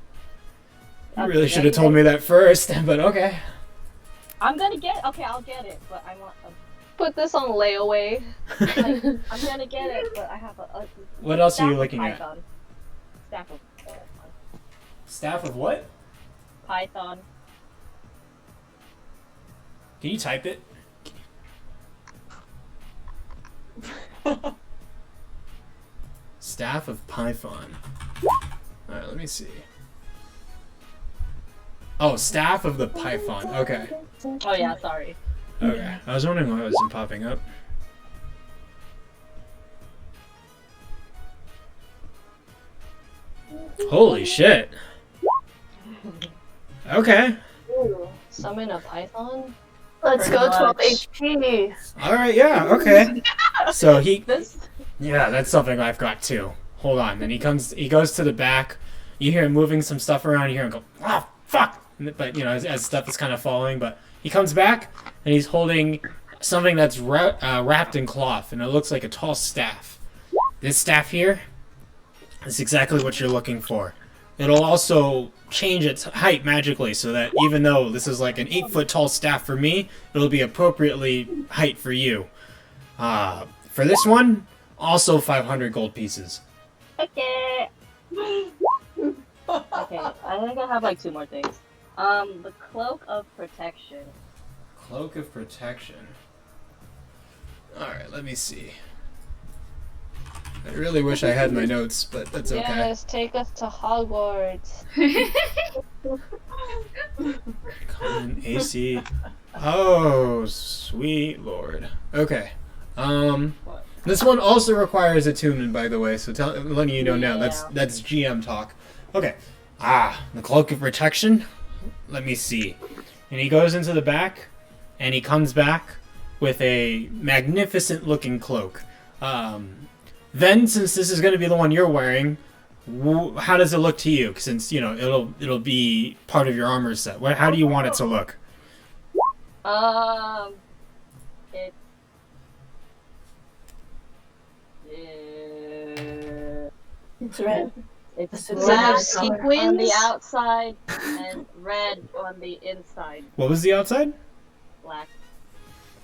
You really should have told me that first, but okay. I'm gonna get I'll get it, but I want a... Put this on layaway. I'm gonna get it, but I have a What else are you staff of looking Python. at? Staff of Staff of what? Python. Can you type it? Staff of Python. Alright, let me see. Oh, Staff of the Python. Okay. Oh yeah, sorry. Okay. I was wondering why it wasn't popping up. Holy shit. Okay. Summon a python? Let's Pretty go 12 much. HP. Alright, yeah, okay. So This yeah, that's something I've got too. Hold on. Then he goes to the back. You hear him moving some stuff around. You hear him go, "Oh, fuck!" But as stuff is kind of falling. But he comes back and he's holding something that's wrapped in cloth, and it looks like a tall staff. This staff here is exactly what you're looking for. It'll also change its height magically, so that even though this is like an 8-foot tall staff for me, it'll be appropriately height for you. For this one, also 500 gold pieces. Okay. Okay, I think I have like 2 more things. The cloak of protection. Cloak of protection. Alright, let me see. I really wish I had my notes, but that's okay. Yes, take us to Hogwarts. Common AC. Oh, sweet lord. Okay. This one also requires attunement, by the way, so letting you know now. That's GM talk. Okay. The cloak of protection. Let me see. And he goes into the back, and he comes back with a magnificent looking cloak. Then, since this is going to be the one you're wearing, how does it look to you? Since it'll be part of your armor set. How do you want it to look? It. It's red. It's Does it black have sequins? on the outside and red on the inside. What was the outside? Black.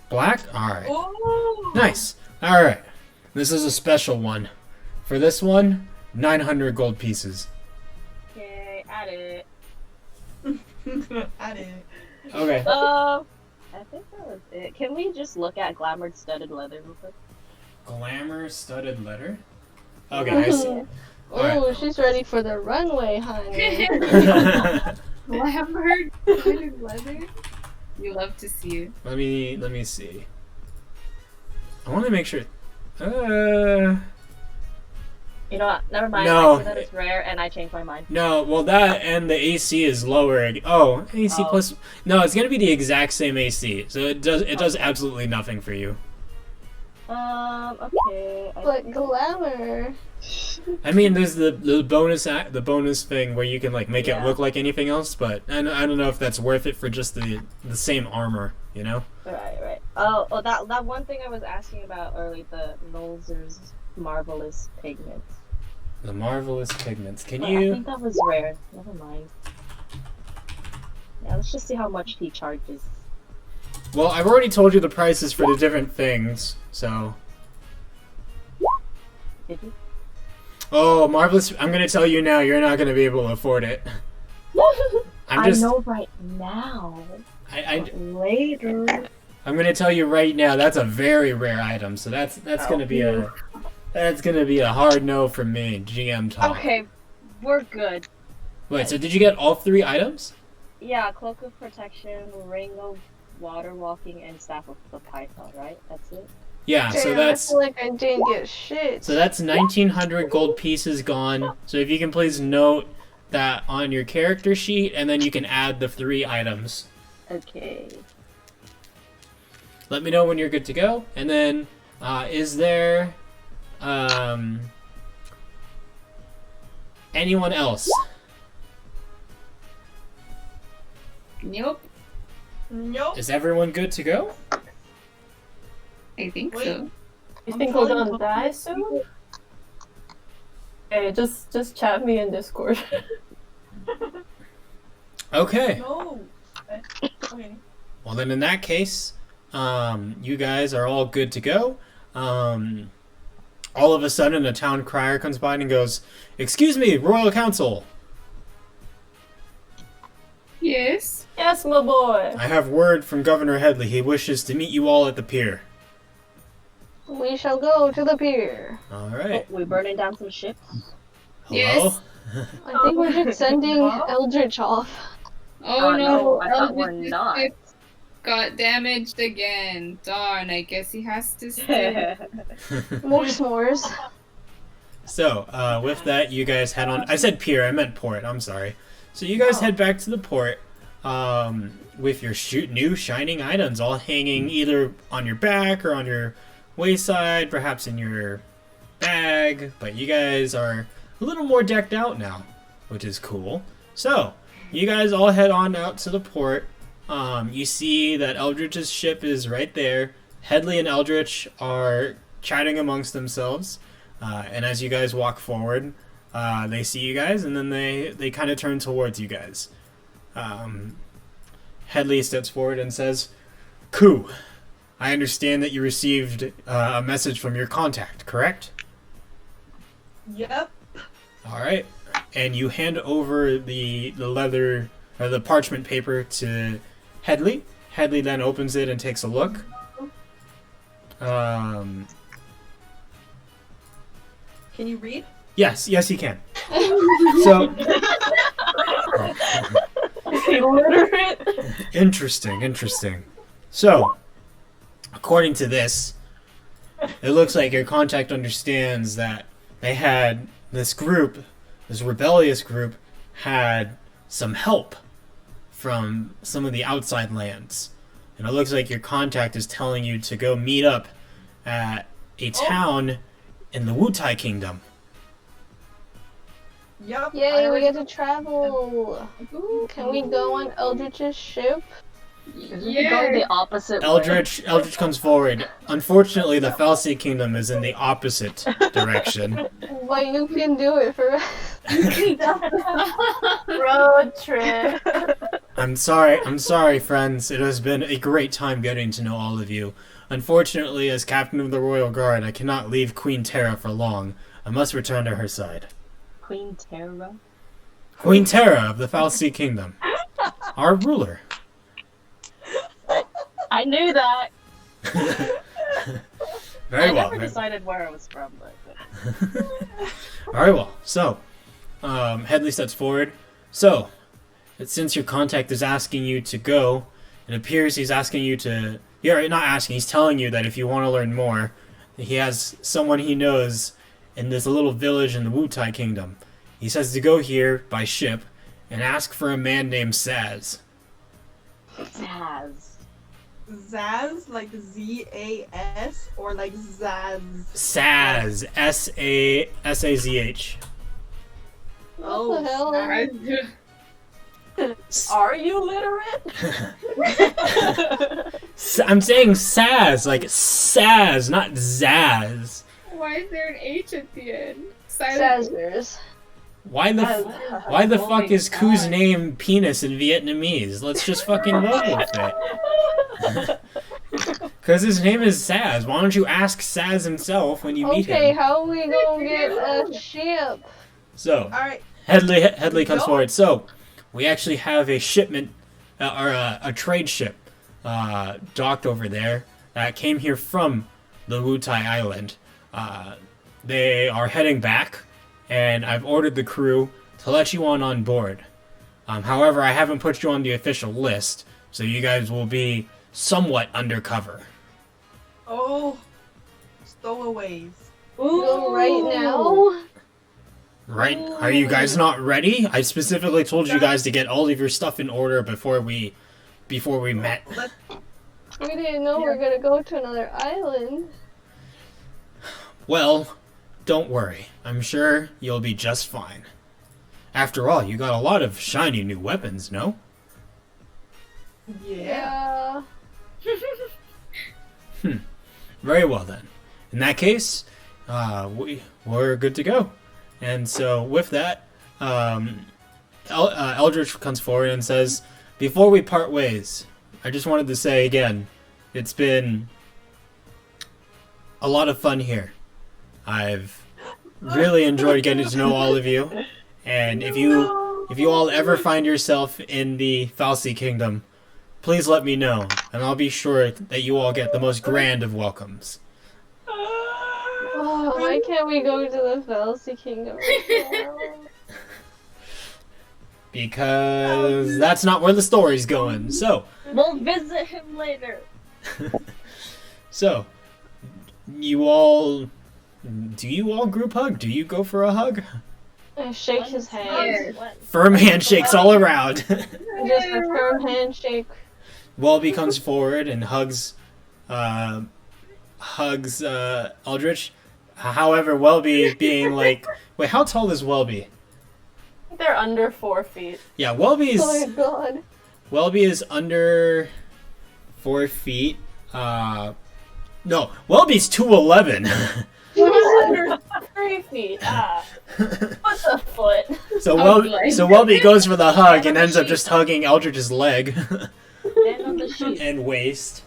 Black? Alright. Oh. Nice. Alright. This is a special one. For this one, 900 gold pieces. Okay, add it. Add it. Okay. I think that was it. Can we just look at glamored studded leather real quick? Glamour studded letter? Okay, I see. Oh, Alright. she's ready for the runway, honey. Glamour studded leather. You love to see it. Let me see. I want to make sure. You know what? Never mind. No. I see that it's rare, and I changed my mind. No, well that and the AC is lower. Oh, AC Oh. plus. No, it's gonna be the exact same AC, so it does absolutely nothing for you. Okay. But glamour. I mean, there's the bonus thing where you can like make it look like anything else, but I don't know if that's worth it for just the same armor, you know? Right. Oh, that one thing I was asking about earlier, the Nolzer's marvelous pigments. The marvelous pigments. Can I you? think that was rare. Never mind. Yeah, let's just see how much he charges. Well, I've already told you the prices for the different things, so. Did you? Oh, marvelous! I'm gonna tell you now. You're not gonna be able to afford it. I know right now. Later. I'm gonna tell you right now. That's a very rare item. So that's gonna be a hard no from me. GM talk. Okay, we're good. Wait. So did you get all 3 items? Yeah, cloak of protection, ring of water walking, and staff of the python. Right? That's it. Yeah. So Damn, I that's. feel like I didn't get shit. So that's 1,900 gold pieces gone. So if you can please note that on your character sheet, and then you can add the 3 items. Okay. Let me know when you're good to go. And then, is there anyone else? Nope. Nope. Is everyone good to go? I think Wait. so. You think we're gonna die soon? Hey, just chat me in Discord. Okay. No. Okay. Well, then in that case, you guys are all good to go. All of a sudden, a town crier comes by and goes, "Excuse me, Royal Council. Yes. Yes, my boy. I have word from Governor Headley. He wishes to meet you all at the pier." We shall go to the pier. All right. We're burning down some ships. Hello? Yes. I think we're just sending Eldritch off. Oh no, I thought we're Elvis' not. ship got damaged again. Darn, I guess he has to stay. More s'mores. So, with that, you guys head on. I said pier, I meant port. I'm sorry. So you guys head back to the port with your new shining items all hanging either on your back or on your wayside, perhaps in your bag. But you guys are a little more decked out now, which is cool. So, you guys all head on out to the port. You see that Eldritch's ship is right there. Headley and Eldritch are chatting amongst themselves. And as you guys walk forward, they see you guys, and then they kind of turn towards you guys. Headley steps forward and says, "Ku, I understand that you received a message from your contact, correct?" Yep. All right, and you hand over the leather or the parchment paper to Headley. Headley then opens it and takes a look. Can you read? Yes, you can. So Illiterate. interesting. So, according to this, it looks like your contact understands that they had this rebellious group, had some help from some of the outside lands. And it looks like your contact is telling you to go meet up at a town in the Wutai Kingdom. Yep. Yay, we get to travel. Can we go on Eldritch's ship? Isn't it going the opposite way? Eldritch comes forward. Unfortunately, the Falsey Kingdom is in the opposite direction. But you can do it for us. Road trip. I'm sorry, friends. It has been a great time getting to know all of you. Unfortunately, as captain of the Royal Guard, I cannot leave Queen Terra for long. I must return to her side. Queen Terra? Queen Terra of the Falsey Kingdom. Our ruler. I knew that! Very I well. never decided where it was from, but... Very well. So, Headley steps forward. So, since your contact is asking you to go, it appears he's asking you to... Yeah, not asking, he's telling you that if you want to learn more, he has someone he knows in this little village in the Wutai Kingdom. He says to go here by ship and ask for a man named Saz. Zaz. Zaz, like Z-A-S, or like Zaz? Saz. S-A-Z-H. What the hell? Are you literate? I'm saying Saz, like Saz, not Zaz. Why is there an H at the end? Silent. Sazzers. Why the fuck is Ku's name penis in Vietnamese? Let's just fucking roll with it. Because his name is Saz. Why don't you ask Saz himself when you meet Okay, him? how are we gonna get a ship? So, Alright. Headley comes forward. So, we actually have a shipment, or a trade ship, docked over there that came here from the Wutai Island. They are heading back, and I've ordered the crew to let you on board. However, I haven't put you on the official list, so you guys will be somewhat undercover. Oh, stowaways. Go right now? Right? Are you guys not ready? I specifically told you guys to get all of your stuff in order before we met. We didn't know we were gonna go to another island. Well, don't worry. I'm sure you'll be just fine. After all, you got a lot of shiny new weapons, no? Yeah. Very well then. In that case, we're good to go. And so with that, Eldritch comes forward and says, before we part ways, I just wanted to say again, it's been a lot of fun here. I've really enjoyed getting to know all of you. And if you all ever find yourself in the Falsey Kingdom, please let me know, and I'll be sure that you all get the most grand of welcomes. Oh, why can't we go to the Falsey Kingdom right now? Because that's not where the story's going. So, We'll visit him later. so, do you all group hug? Do you go for a hug? I shake his hand. Firm handshakes all around. Just a firm handshake. Welby comes forward and hugs Eldritch. However, Welby being like, wait, how tall is Welby? They're under 4 feet. Yeah, Welby's Oh my god. Welby is under 4 feet. No, Welby's 2'11". He's under 3 feet. What's a foot? So Welby goes for the hug and ends up just hugging Eldritch's leg And on the sheet. and waist.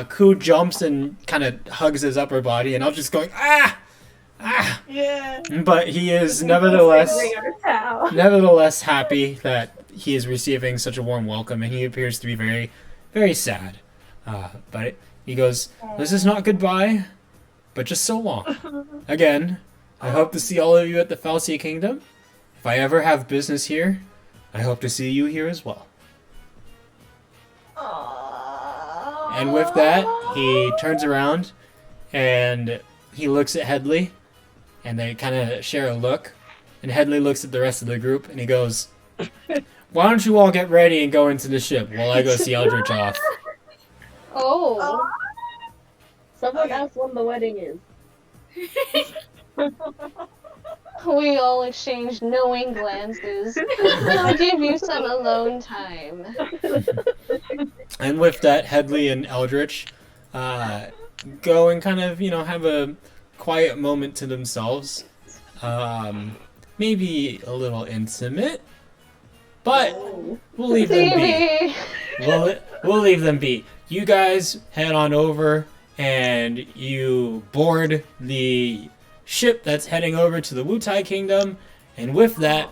Ku jumps and kind of hugs his upper body, and Eldritch's going, ah! Ah! Yeah. But he is Bring our town. nevertheless happy that he is receiving such a warm welcome, and he appears to be very, very sad. But he goes, "This is not goodbye, but just so long. Again, I hope to see all of you at the Falcia Kingdom. If I ever have business here, I hope to see you here as well." And with that, he turns around and he looks at Headley, and they kind of share a look. And Headley looks at the rest of the group, and he goes, "Why don't you all get ready and go into the ship while I go see Eldritch off?" Oh. Someone asked when the wedding is. We all exchanged knowing glances. I'll give you some alone time. And with that, Headley and Eldritch go and kind of, have a quiet moment to themselves. Maybe a little intimate, but we'll leave them be. Baby. We'll leave them be. You guys head on over and you board the ship that's heading over to the Wutai Kingdom, and with that,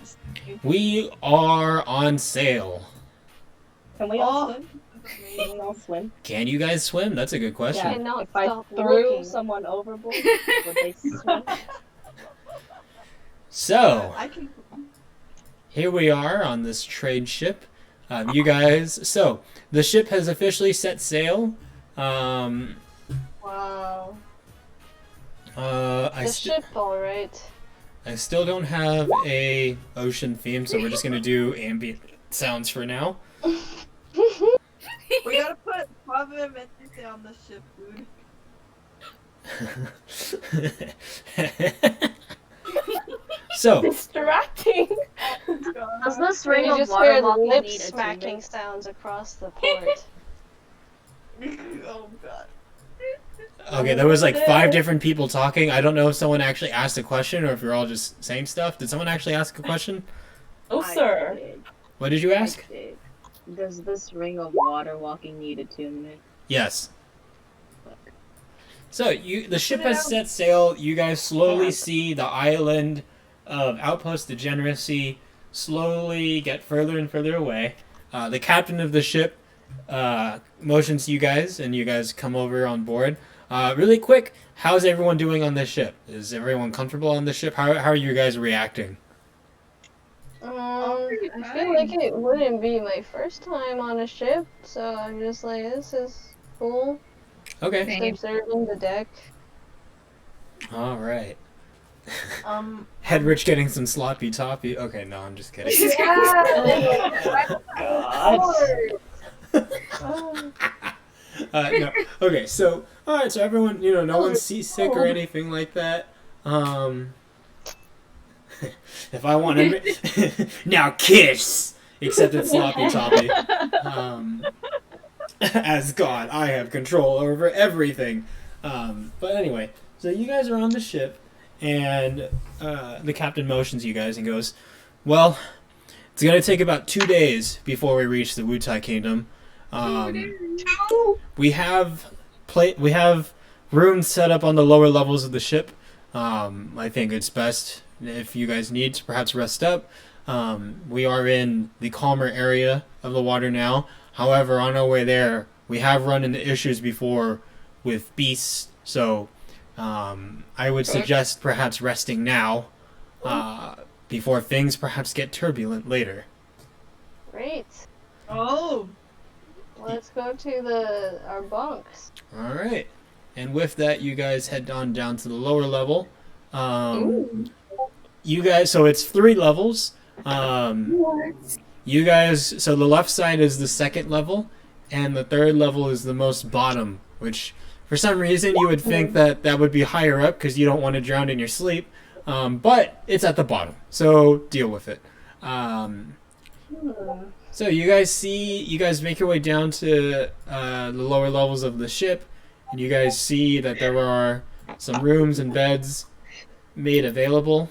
we are on sail. Can we all swim? Can we all swim? Can you guys swim? That's a good question. Yeah. Cannot If I stop threw looking. someone overboard, would they swim? So, I can. here we are on this trade ship. You guys, so the ship has officially set sail. Wow. I The ship, alright. still don't have a ocean theme, so we're just gonna do ambient sounds for now. We gotta put Suavemente on the ship, dude. So, Distracting. Does this ring You of just water hear walking lip need smacking attunement? sounds across the port. Oh god. okay, there was like 5 different people talking. I don't know if someone actually asked a question or if you're all just saying stuff. Did someone actually ask a question? Oh, I sir. did. What did you ask? I did. Does this ring of water walking need attunement? Yes. So the ship has set sail. You guys slowly see the island of Outpost Degeneracy slowly get further and further away. The captain of the ship motions to you guys, and you guys come over on board. Really quick, how's everyone doing on this ship? Is everyone comfortable on the ship? How are you guys reacting? pretty I fine. feel like it wouldn't be my first time on a ship, so I'm just like, this is cool. Okay. Just Same. observing the deck. All right. Headrich getting some sloppy toppy. Okay, no, I'm just kidding. No. Okay, so all right, so everyone, no one's seasick or anything like that. If I want to, now kiss. Except it's sloppy toppy. As God, I have control over everything. But anyway, so you guys are on the ship, and the captain motions you guys and goes, "Well, it's gonna take about 2 days before we reach the Wutai Kingdom. We have rooms set up on the lower levels of the ship. I think it's best if you guys need to perhaps rest up. We are in the calmer area of the water now. However, on our way there, we have run into issues before with beasts, so I would suggest perhaps resting now before things perhaps get turbulent later." Great. Oh, Let's go to our bunks. All right. And with that, you guys head on down to the lower level. You guys, so it's 3 levels. You guys, so the left side is the second level, and the third level is the most bottom, which for some reason you would think that would be higher up because you don't want to drown in your sleep. But it's at the bottom, so deal with it. So you guys make your way down to the lower levels of the ship, and you guys see that there are some rooms and beds made available.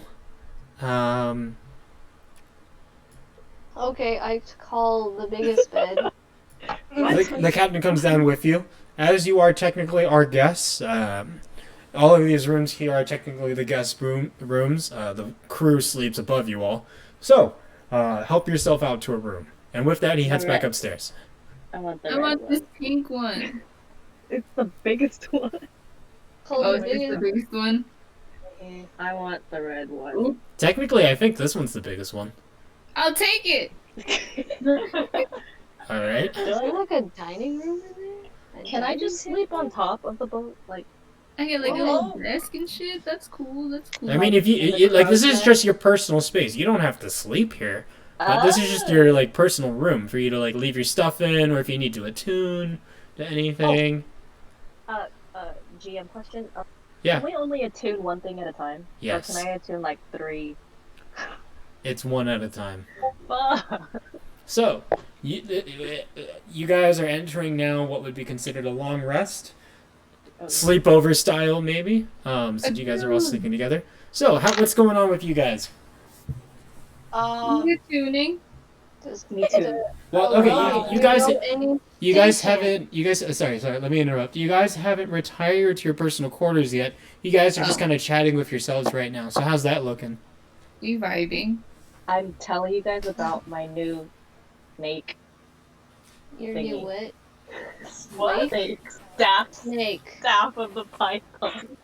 Okay, I call the biggest bed. The captain comes down with you. As you are technically our guests, all of these rooms here are technically the guest rooms. The crew sleeps above you all. So, help yourself out to a room. And with that, he heads back upstairs. I want the I red want one. this pink one. It's the biggest one. Oh, is this the biggest one? I want the red one. Ooh. Technically, I think this one's the biggest one. I'll take it. All right. Is there like a dining room in there? Can I just sleep on top of the boat? Like, I get like a Oh. little desk and shit. That's cool. That's cool. I mean, if you like, this is just your personal space. You don't have to sleep here. But this is just your like personal room for you to like leave your stuff in, or if you need to attune to anything. GM question. Yeah. Can we only attune one thing at a time? Yes. Or can I attune like 3? It's one at a time. Fuck. So, you guys are entering now what would be considered a long rest, sleepover style maybe. Since you guys are all sleeping together. So, what's going on with you guys? You're tuning. Me too. Well, Oh, okay, you guys any- sorry, let me interrupt. You guys haven't retired to your personal quarters yet. You guys are just kind of chatting with yourselves right now. So how's that looking? We vibing. I'm telling you guys about my new snake. Your Thingy. new what? What? Snake. Staff. Snake. Staff of the python.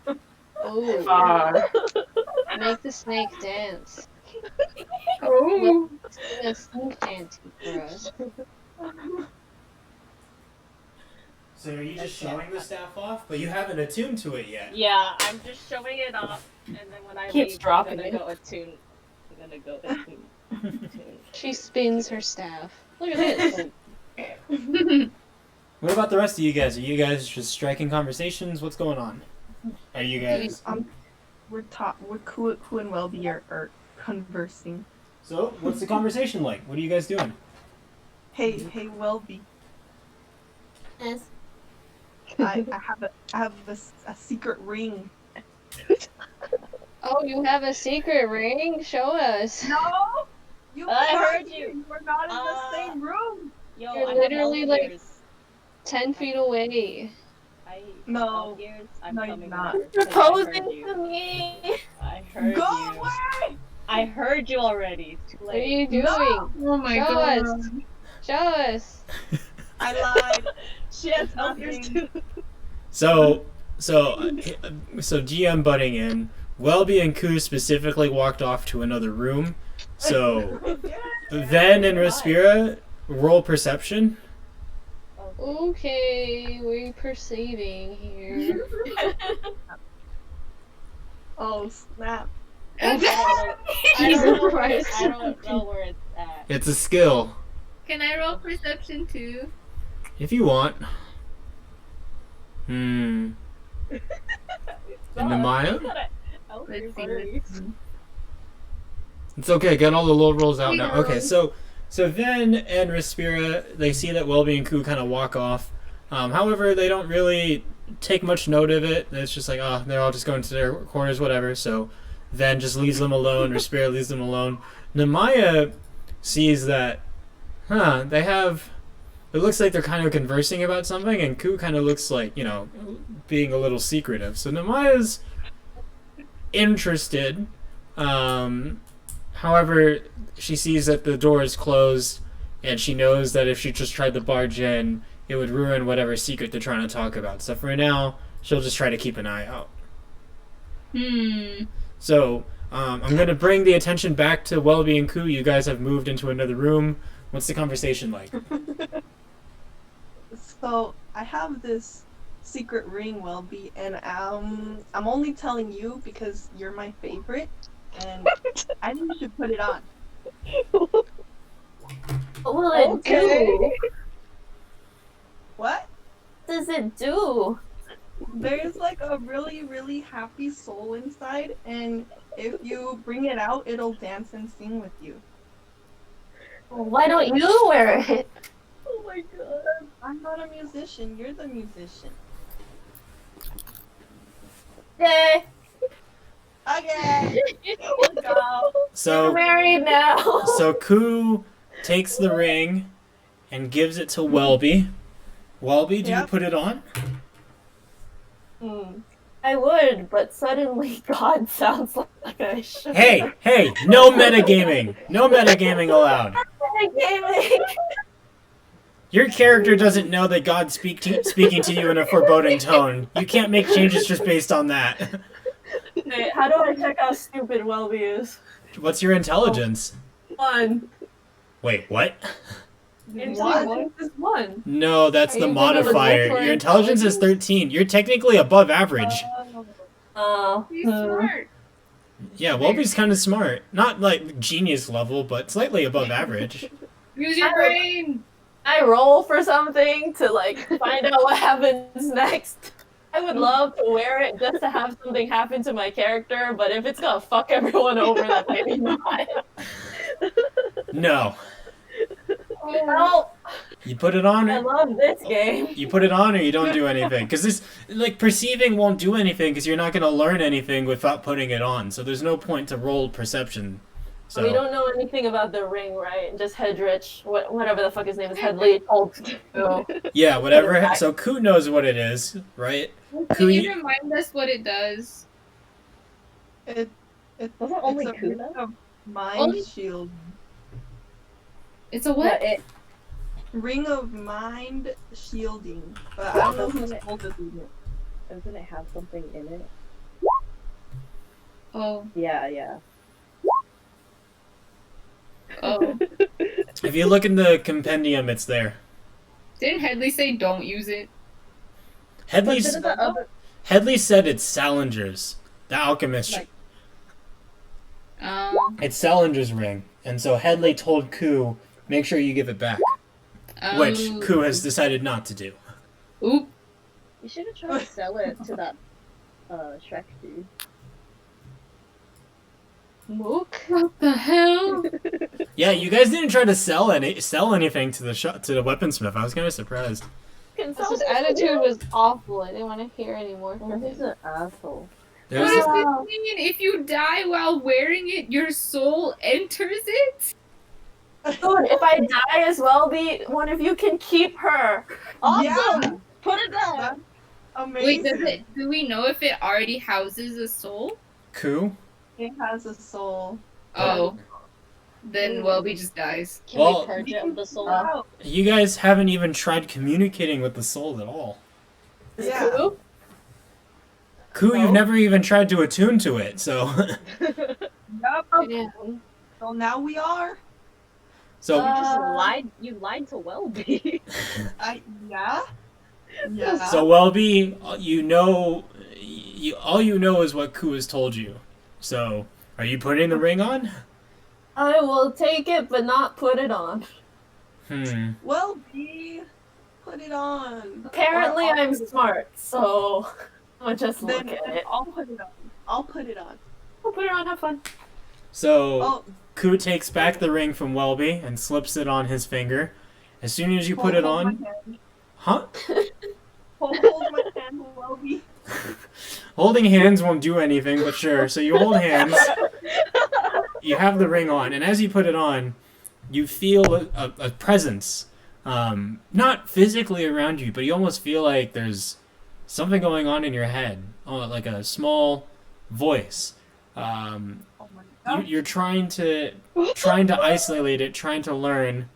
Oh. Make the snake dance. Oh. Sing a snake dance for us. So are you just showing the staff off? But you haven't attuned to it yet. Yeah, I'm just showing it off, and then when I Keeps leave, dropping I'm it. gonna go attune. She spins her staff. Look at this. What about the rest of you guys? Are you guys just striking conversations? What's going on? Are you guys... We're Ku and Welby are conversing. So, what's the conversation like? What are you guys doing? Hey, Welby. Yes. I have a secret ring. Oh, you have a secret ring? Show us. No, you. I heard can't. you. We're not in the same room. Yo, You're I literally, have like- ears. 10 feet away. No. Ears. I'm No, you're coming not. over. Proposing I heard you. to me. I heard Go you. away. I heard you already. It's too What are late. you doing? Oh my Show god. us. Show us. I lied. She has ears too. So GM butting in. Welby and Ku specifically walked off to another room. So Ven and Respira roll perception. Okay, we're perceiving here. Oh snap. Jesus Christ. I don't know where it's at. It's a skill. Can I roll perception too? If you want. And Maya? Let's see. It's okay, get all the low rolls out now. Okay, so Ven and Respira, they see that Welby and Ku kind of walk off. However, they don't really take much note of it. It's just like, oh, they're all just going to their corners, whatever. So Ven just leaves them alone. Respira leaves them alone. Namaya sees that, they have... It looks like they're kind of conversing about something, and Ku kind of looks like, being a little secretive. So Namaya's interested. However, she sees that the door is closed, and she knows that if she just tried to barge in, it would ruin whatever secret they're trying to talk about. So for now, she'll just try to keep an eye out. So, I'm going to bring the attention back to Welby and Ku. You guys have moved into another room. What's the conversation like? So I have this secret ring, Welby, and I'm only telling you because you're my favorite, and I think you should put it on. What will it do? What? What does it do? There's like a really, really happy soul inside, and if you bring it out, it'll dance and sing with you. Why don't you wear it? Oh my god. I'm not a musician, you're the musician. Yay! Okay! Let's go! So, We're married now. so Ku takes the ring and gives it to Welby. Welby, do you Yep. put it on? I would, but suddenly God sounds like I should. Hey, no metagaming. No metagaming allowed. Gaming. Your character doesn't know that God's speaking to you in a foreboding tone. You can't make changes just based on that. Wait, how do I check how stupid Welby is? What's your intelligence? 1. Wait, what? Intelligence is 1. No, that's Are the you gonna look modifier. for Your intelligence is 13. You're technically above average. Oh. He's smart. Yeah, Welby's kind of smart. Not like genius level, but slightly above average. Use your brain. I roll for something to like find out what happens next. I would love to wear it just to have something happen to my character, but if it's gonna fuck everyone over, then maybe not. No. Well, You put it on, I love this game. you put it on, or you don't do anything. Because this, like, perceiving won't do anything because you're not going to learn anything without putting it on. So there's no point to roll perception. So We don't know anything about the ring, right? Just Hedrich, whatever the fuck his name is, Headley told to. yeah, whatever. So Ku knows what it is, right? Can you remind us what it does? It Wasn't only it's a Kuna? ring of mind Only- shield. It's a what? But it Ring of mind shielding. But I don't know who's told it. doesn't it have something in it? Oh. Yeah. Oh. If you look in the compendium, it's there. Didn't Headley say don't use it? Headley's, Consider the other Headley said it's Salinger's, the alchemist. Like- It's Salinger's ring. And so Headley told Ku, make sure you give it back. Which Ku has decided not to do. Oop. You should have tried to sell it to that Shrek dude. Mook? What the hell? Yeah, you guys didn't try to sell anything to the to the weaponsmith. I was kind of surprised. His attitude was awful. I didn't want to hear anymore from He's him. an asshole. What There's does this mean? If you die while wearing it, your soul enters it? Dude, if I die as well, one of you can keep her. Awesome! Yeah. Put it down! That's Wait, amazing. do we know if it already houses a soul? Ku. It has a soul. Oh. Then Welby just dies. Can Well- we purge it of the soul? Wow. You guys haven't even tried communicating with the soul at all. Yeah. Cool. Ku, you've never even tried to attune to it, so Yup. Yeah. So now we are. so You lied to Welby. Yeah. Yeah. so Welby, all you know is what Ku has told you. So are you putting the ring on? I will take it, but not put it on. Well, put it on. Apparently, Or I'm smart, so I'll just look Then at it. I'll put it on. I'll put it on. I'll put it on, have fun. So Oh, Ku takes back the ring from Welby and slips it on his finger. As soon as you put it hold on, my hand. huh? Hold my hand, Welby. Holding hands won't do anything, but sure. So you hold hands. You have the ring on, and as you put it on, you feel a presence. Not physically around you, but you almost feel like there's something going on in your head, like a small voice. Oh my God. You're trying to isolate it, trying to learn,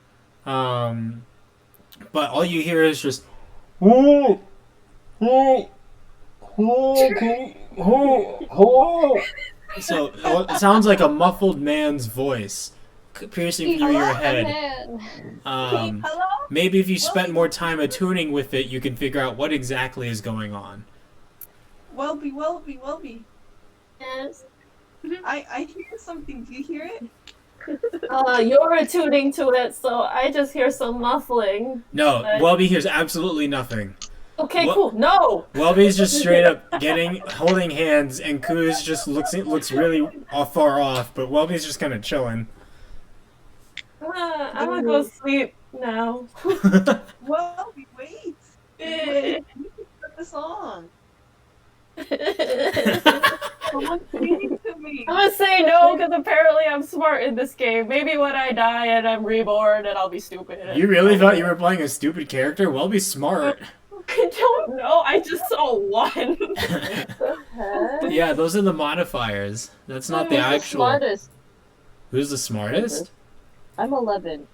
but all you hear is just. So it sounds like a muffled man's voice piercing through your head. Man. Hello? Maybe if you spent more time attuning with it, you can figure out what exactly is going on. Welby. Yes. I hear something. Do you hear it? You're attuning to it, so I just hear some muffling. No, But- Welby hears absolutely nothing. Okay, What- cool. No! Welby's just straight up holding hands, and Kuz just looks really far off, but Welby's just kind of chilling. I'm gonna go sleep now. Welby, wait. I'm Put the song. gonna Someone sing to me. say no, because apparently I'm smart in this game. Maybe when I die and I'm reborn and I'll be stupid. You really thought you were playing a stupid character? Welby's smart. I don't know. I just saw one. Heck? Yeah, those are the modifiers. That's not the Who's the actual. smartest? Who's the smartest? I'm 11.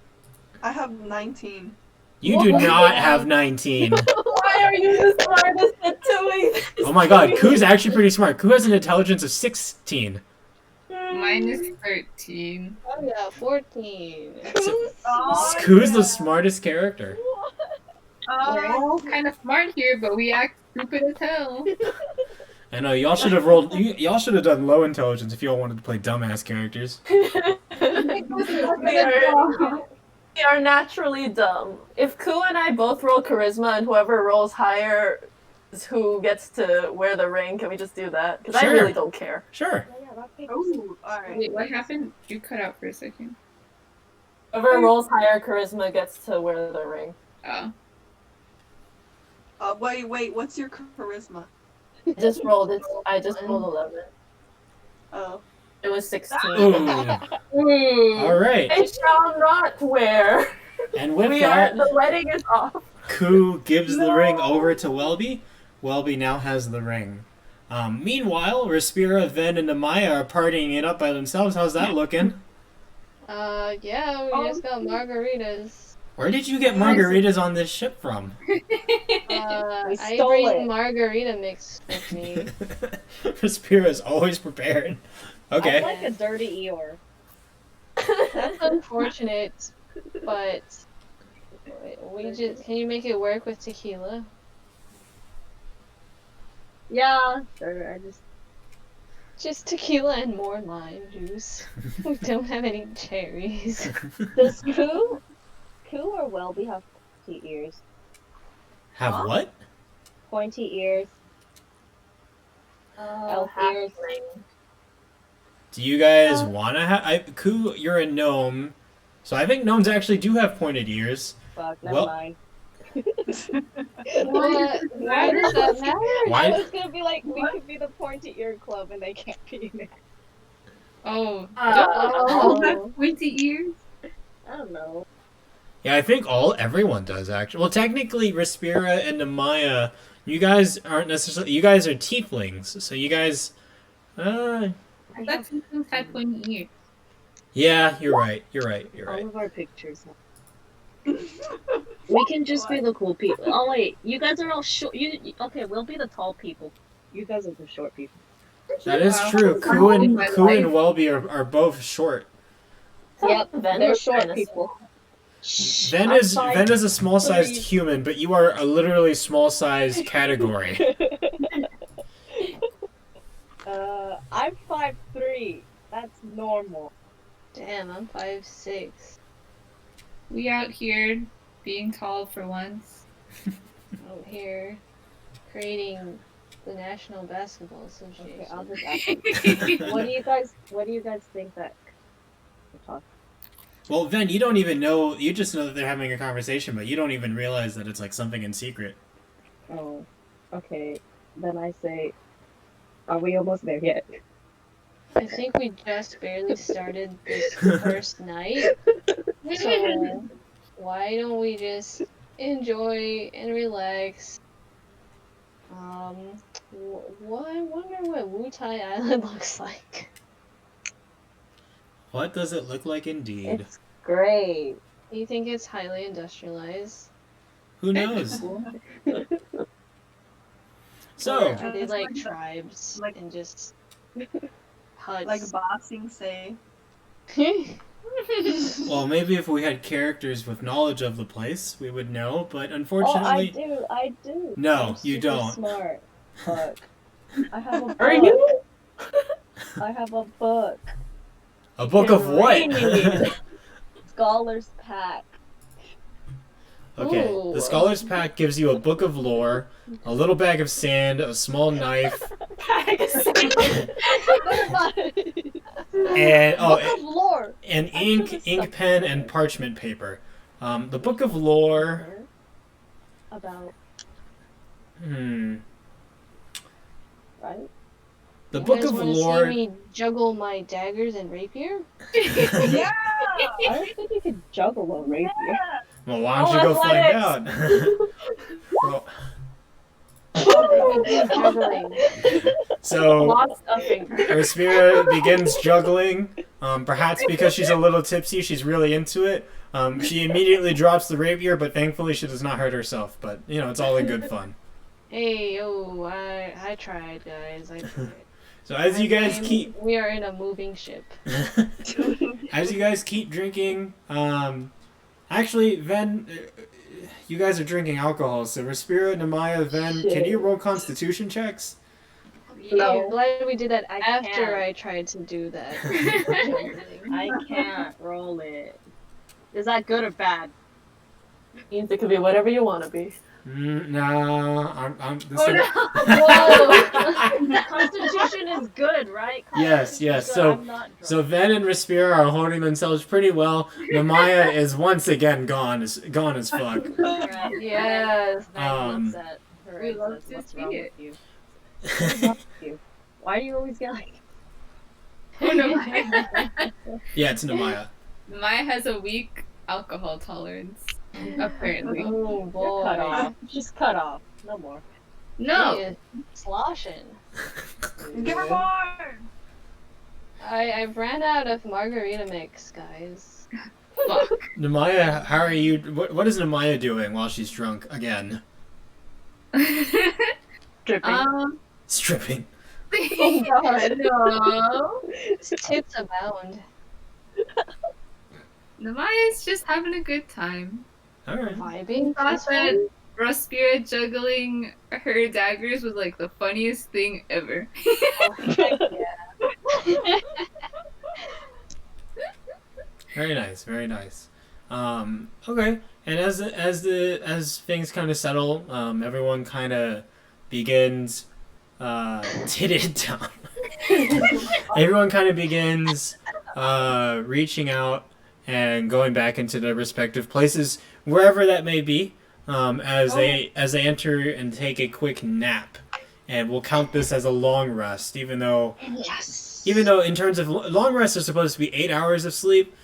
I have 19. You do not have 19. Why are you the smartest at doing this? Oh my god, Koo's actually pretty smart. Koo has an intelligence of 16. Mine is 13. I got 14. So, Koo's the smartest character. We're all kind of smart here, but we act stupid as hell. I know, y'all should have rolled. Y'all should have done low intelligence if y'all wanted to play dumbass characters. We are naturally dumb. If Ku and I both roll charisma and whoever rolls higher is who gets to wear the ring, can we just do that? Because I Sure. really don't care. Sure. Oh, yeah, rock, paper, Oh, alright. Wait, what happened? You cut out for a second. Whoever rolls higher charisma gets to wear the ring. Oh. Wait, what's your charisma? I just rolled 11. Oh. It was 16. Ooh. Ooh. Alright. I shall not wear. And with We are, that, the wedding is off. Koo gives the ring over to Welby. Welby now has the ring. Meanwhile, Respira, Ven, and Amaya are partying it up by themselves. How's that looking? Yeah, we just got margaritas. Where did you get margaritas on this ship from? We I stole bring it. margarita mix with me. Respira is always prepared. I'm Okay. like a dirty Eeyore. That's unfortunate, but can you make it work with tequila? Yeah, sure. Just tequila and more lime juice. We don't have any cherries. Does Koo or Welby have pointy ears? Have what? Pointy ears. Elf half ears. Do you guys want to have... Koo, you're a gnome. So I think gnomes actually do have pointed ears. Fuck, never Well- mind. Why does that matter? Why? I was gonna be like, we could be the pointy ear club and they can't be in it. Oh. Oh. You have pointy ears? I don't know. Yeah, I think everyone does actually. Well, technically, Respira and Amaya, you guys aren't necessarily. You guys are tieflings, so you guys. I thought you had pointy ears. Yeah, you're right. You're right. You're All right. of our pictures. We can just be the cool people. Oh wait, you guys are all short. Okay? We'll be the tall people. You guys are the short people. That is true. Koo and Welby are both short. Yep, Ven they're was short kinda people. Shh, Ven I'm is a small-sized 5'3". human, but you are a literally small-sized category. I'm 5'3". That's normal. Damn, I'm 5'6". We out here being tall for once. Out here creating the National Basketball Association. Okay, I'll just ask you. What do you guys think that? Well, Ven, you don't even know. You just know that they're having a conversation, but you don't even realize that it's like something in secret. Oh, okay. Then I say, are we almost there yet? I think we just barely started this first night, so why don't we just enjoy and relax? I wonder what Wutai Island looks like. What does it look like indeed? It's great. Do you think it's highly industrialized? Who knows? So, Are they It's like like the- tribes like- and just huts? Like Bossing say. well, maybe if we had characters with knowledge of the place, we would know, but Oh, unfortunately... I do. No, I'm you super don't. Smart. Fuck. I have a book. Are you? I have a book. A book of what? Read. Scholars Pack. Okay, Ooh. the Scholar's Pack gives you a book of lore, a little bag of sand, a small knife, and Book of lore. and ink pen, and parchment paper. The book of lore. About right. The You book guys of wanna lore. see me juggle my daggers and rapier? Yeah! I don't think you could juggle a rapier. Well, why don't Oh, you go find out? athletics. Well, He's juggling. So Lost a finger. Respira begins juggling. Perhaps because she's a little tipsy, she's really into it. She immediately drops the rapier, but thankfully she does not hurt herself. But it's all in good fun. Hey, yo, I tried, guys. I tried. So as you guys keep We are in a moving ship. as you guys keep drinking, actually, Ven, you guys are drinking alcohol. So Respira, Namaya, Ven, can you roll Constitution checks? I'm glad we did that after can't. I tried to do that. I can't roll it. Is that good or bad? Means it could be whatever you want to be. No, I'm. This Oh, Whoa! Constitution is good, right? Yes, yes. So, I'm not drunk. so Ven and Respira are holding themselves pretty well. Namaya is once again gone as fuck. Yes. Um, Upset. Her we and love says, to "What's see wrong it." with you? What's wrong with you? Why do you always get like?" Yeah, it's Namaya. Maya has a weak alcohol tolerance, apparently. Oh You're cut boy. off. She's cut off. No more. No, He is sloshing. Give her more! I've ran out of margarita mix, guys. fuck. Namaya, how are you? What is Namaya doing while she's drunk again? Dripping. Stripping. No. Tits abound. Namaya's just having a good time. All right. Vibing. Thought peaceful. that Rospira juggling her daggers was like the funniest thing ever. Very nice. Very nice. Okay. And as things kind of settle, everyone kind of begins titted down. Everyone kind of begins reaching out and going back into their respective places, wherever that may be, as they enter and take a quick nap. And we'll count this as a long rest, even though in terms of long rests are supposed to be 8 hours of sleep.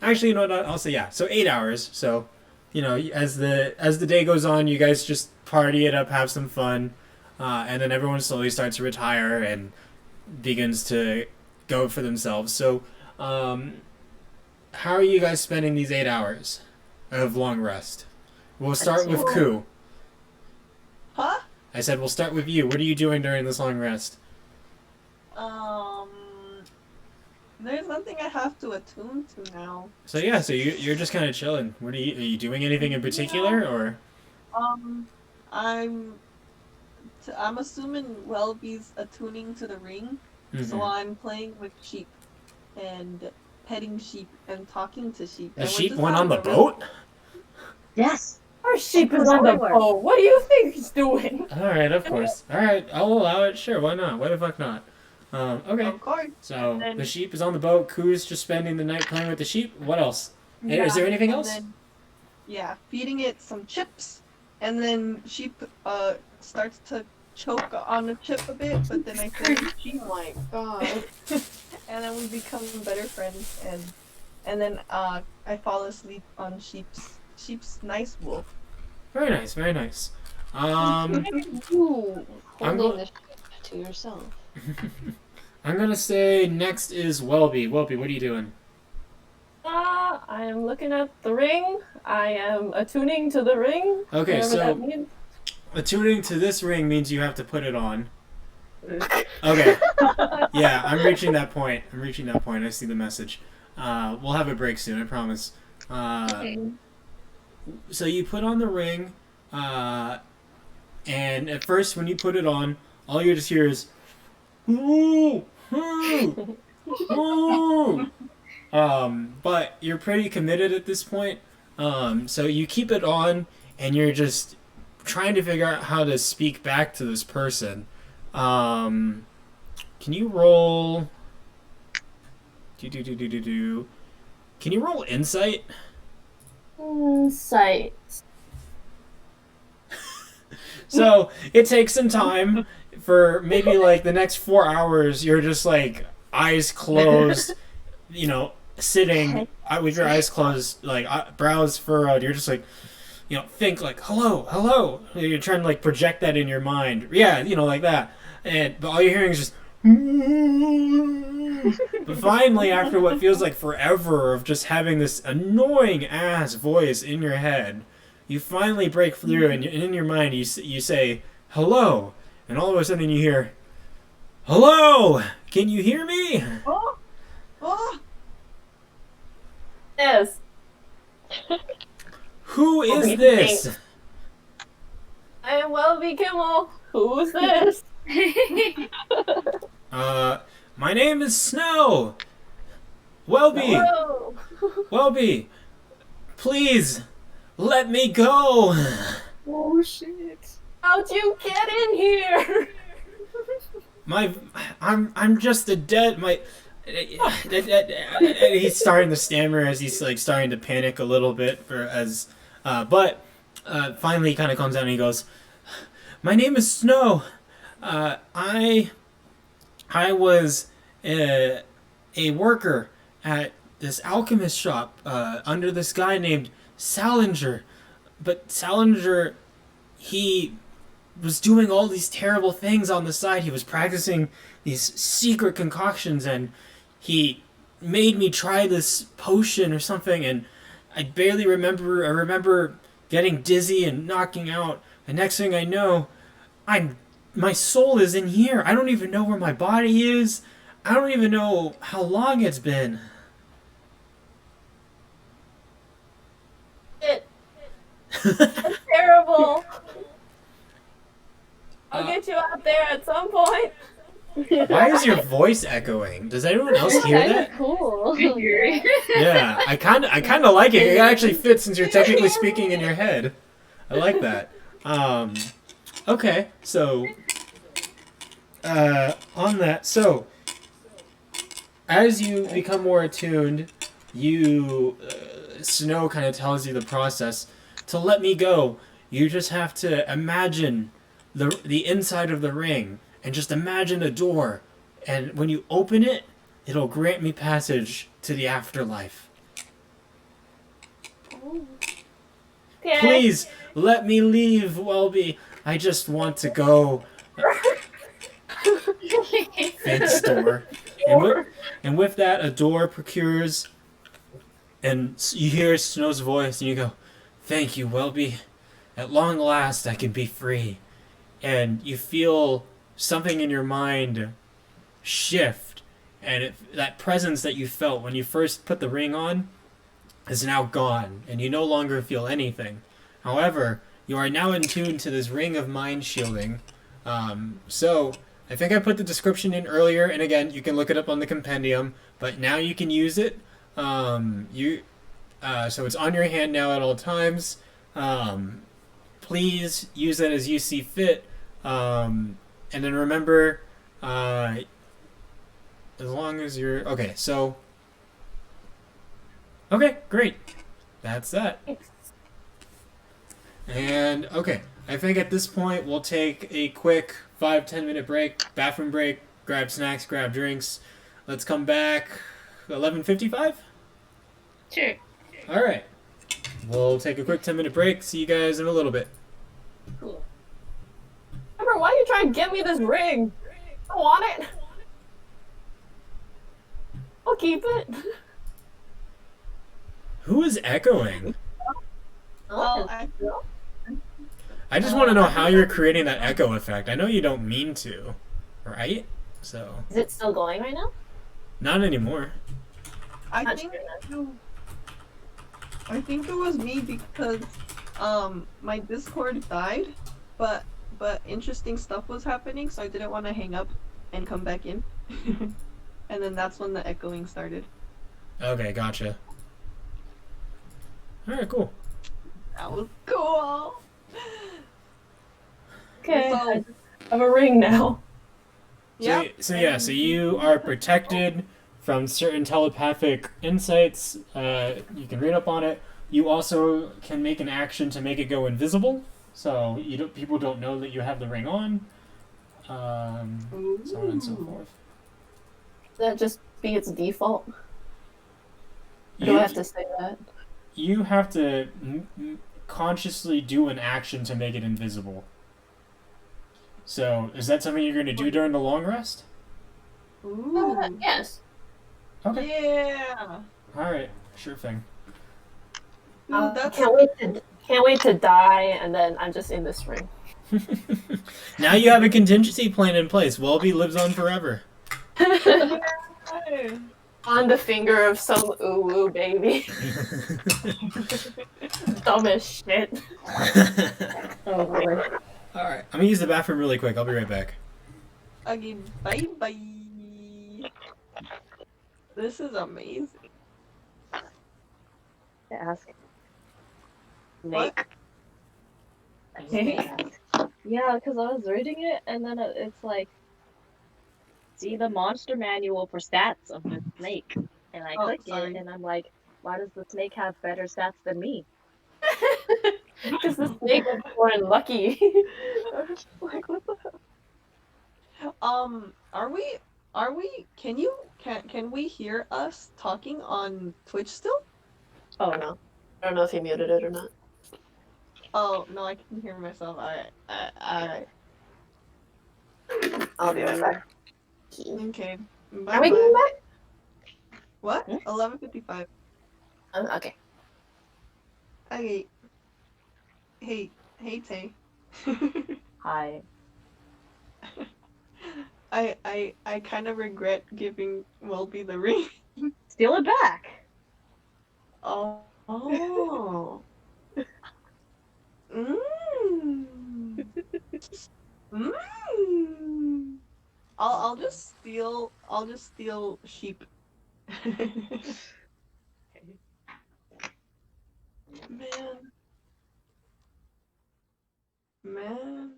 Actually, you know what? I'll say yeah. So 8 hours. So, as the day goes on, you guys just party it up, have some fun, and then everyone slowly starts to retire and begins to go for themselves. So, how are you guys spending these 8 hours of long rest? We'll start with Ku. Huh? I said we'll start with you. What are you doing during this long rest? There's nothing I have to attune to now. So yeah, so you're just kind of chilling. Are you doing anything in particular, or? I'm assuming Welby's attuning to the ring, so I'm playing with sheep and petting sheep and talking to sheep. The and we're sheep just went on the having a real- boat? Yes. Our sheep is on the boat. What do you think he's doing? Alright, of course. Alright, I'll allow it. Sure, why not? Why the fuck not? Okay. Of course. So, And then- the sheep is on the boat. Ku's just spending the night playing with the sheep. What else? Is there anything and else? then- yeah, feeding it some chips, and then sheep starts to choke on the chip a bit, but then I say sheep, Oh my god. and then we become better friends, and then I fall asleep on sheep's nice wool. Very nice, very nice. You I'm holding go- the ship to yourself. I'm gonna say next is Welby. Welby, what are you doing? I am looking at the ring. I am attuning to the ring. Okay, whatever so that means. attuning to this ring means you have to put it on. Okay. Yeah, I'm reaching that point. I see the message. We'll have a break soon, I promise. So you put on the ring, and at first when you put it on, all you just hear is, ooh, ooh, ooh. But you're pretty committed at this point. So you keep it on, and you're just trying to figure out how to speak back to this person. Can you roll? Can you roll insight? Insight. So it takes some time. For maybe like the next 4 hours, you're just like eyes closed, sitting with your eyes closed, like brows furrowed. You're just like, think like hello, hello. You're trying to like project that in your mind. Yeah, like that. But all you're hearing is just. But finally, after what feels like forever of just having this annoying ass voice in your head, you finally break through, and in your mind you say hello, and all of a sudden you hear, "Hello, can you hear me?" Oh, oh, Yes. Who is this? I am Welby Kimmel. Who's this? My name is Snow. Welby, Hello. Welby, please let me go. Oh shit. How'd you get in here? I'm just a dead he's starting to stammer as he's like starting to panic a little bit but finally he kind of calms down and he goes, "My name is Snow. I was a worker at this alchemist shop under this guy named Salinger, but Salinger, he was doing all these terrible things on the side. He was practicing these secret concoctions, and he made me try this potion or something, and I barely remember. I remember getting dizzy and knocking out, and next thing I know, my soul is in here. I don't even know where my body is. I don't even know how long it's been." That's terrible. I'll get you out there at some point. Why is your voice echoing? Does anyone else hear Kind that? of cool. Yeah, I kind of like it. It actually fits since you're technically speaking in your head. I like that. Okay, so on that, so as you become more attuned, Snow kind of tells you the process. To let me go, you just have to imagine the inside of the ring, and just imagine a door, and when you open it, it'll grant me passage to the afterlife. Okay. Please let me leave, Welby. I just want to go. Fence door. And with that, a door procures, and you hear Snow's voice, and you go, "Thank you, Welby. At long last, I can be free." And you feel something in your mind shift, and that presence that you felt when you first put the ring on is now gone, and you no longer feel anything. However, you are now in tune to this ring of mind shielding. So I think I put the description in earlier, and again, you can look it up on the compendium, but now you can use it. So it's on your hand now at all times. Please use it as you see fit. And then remember, as long as you're... Okay, so... Okay, great. That's that. And, okay, I think at this point we'll take a quick 5-10 minute break, bathroom break, grab snacks, grab drinks. Let's come back 11:55? Sure. Alright. We'll take a quick 10-minute break. See you guys in a little bit. Remember, why are you trying to get me this ring? I don't want it. I'll keep it. Who is echoing? well, I just want to know how you're creating that echo effect. I know you don't mean to, right? So, Is it still going right now? not anymore. I Not think sure I think it was me because my Discord died, but interesting stuff was happening, so I didn't want to hang up and come back in. And then that's when the echoing started. Okay, gotcha. Alright, cool. That was cool. Okay, So- I have a ring now. Yeah. So you are protected from certain telepathic insights. You can read up on it. You also can make an action to make it go invisible, so people don't know that you have the ring on. So on and so forth. That just be its default. Or do You, I have to say that? you have to consciously do an action to make it invisible. So, is that something you're going to do during the long rest? Ooh. Yes. Okay. Yeah. Alright, sure thing. Ooh, that's Can't wait to die, and then I'm just in this ring. Now you have a contingency plan in place. Welby lives on forever. Yay. On the finger of some ooh baby. Dumb as shit. Oh boy. Alright, I'm gonna use the bathroom really quick. I'll be right back. Okay, bye bye. This is amazing. To ask. What? Yeah, because I was reading it, and then it's like, see the monster manual for stats of the snake. And I Oh, click sorry. it, and I'm like, why does the snake have better stats than me? Because the snake was born lucky. Like, what the Are we can we hear us talking on Twitch still? Oh, no. I don't know if he muted it or not. Oh no, I can hear myself. Alright. I'll be right back. Okay. Bye Are we bye. going back? What? Hmm? 11:55. Okay. Okay. Hey Tay. Hi. I kind of regret giving Welby the ring. Steal it back! Oh. Oh. Mmm. Mmm. I'll just steal sheep. Man. Man.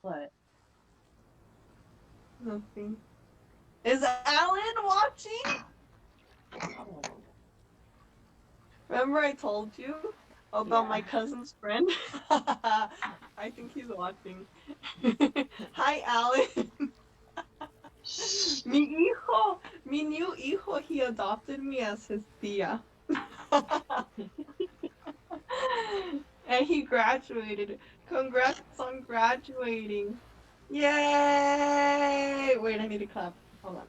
What? Nothing. Is Alan watching? Remember I told you about my cousin's friend? I think he's watching. Hi, Alan. Mi new hijo, he adopted me as his tía. And he graduated. Congrats on graduating. Yay! Wait, I need to clap. Hold on.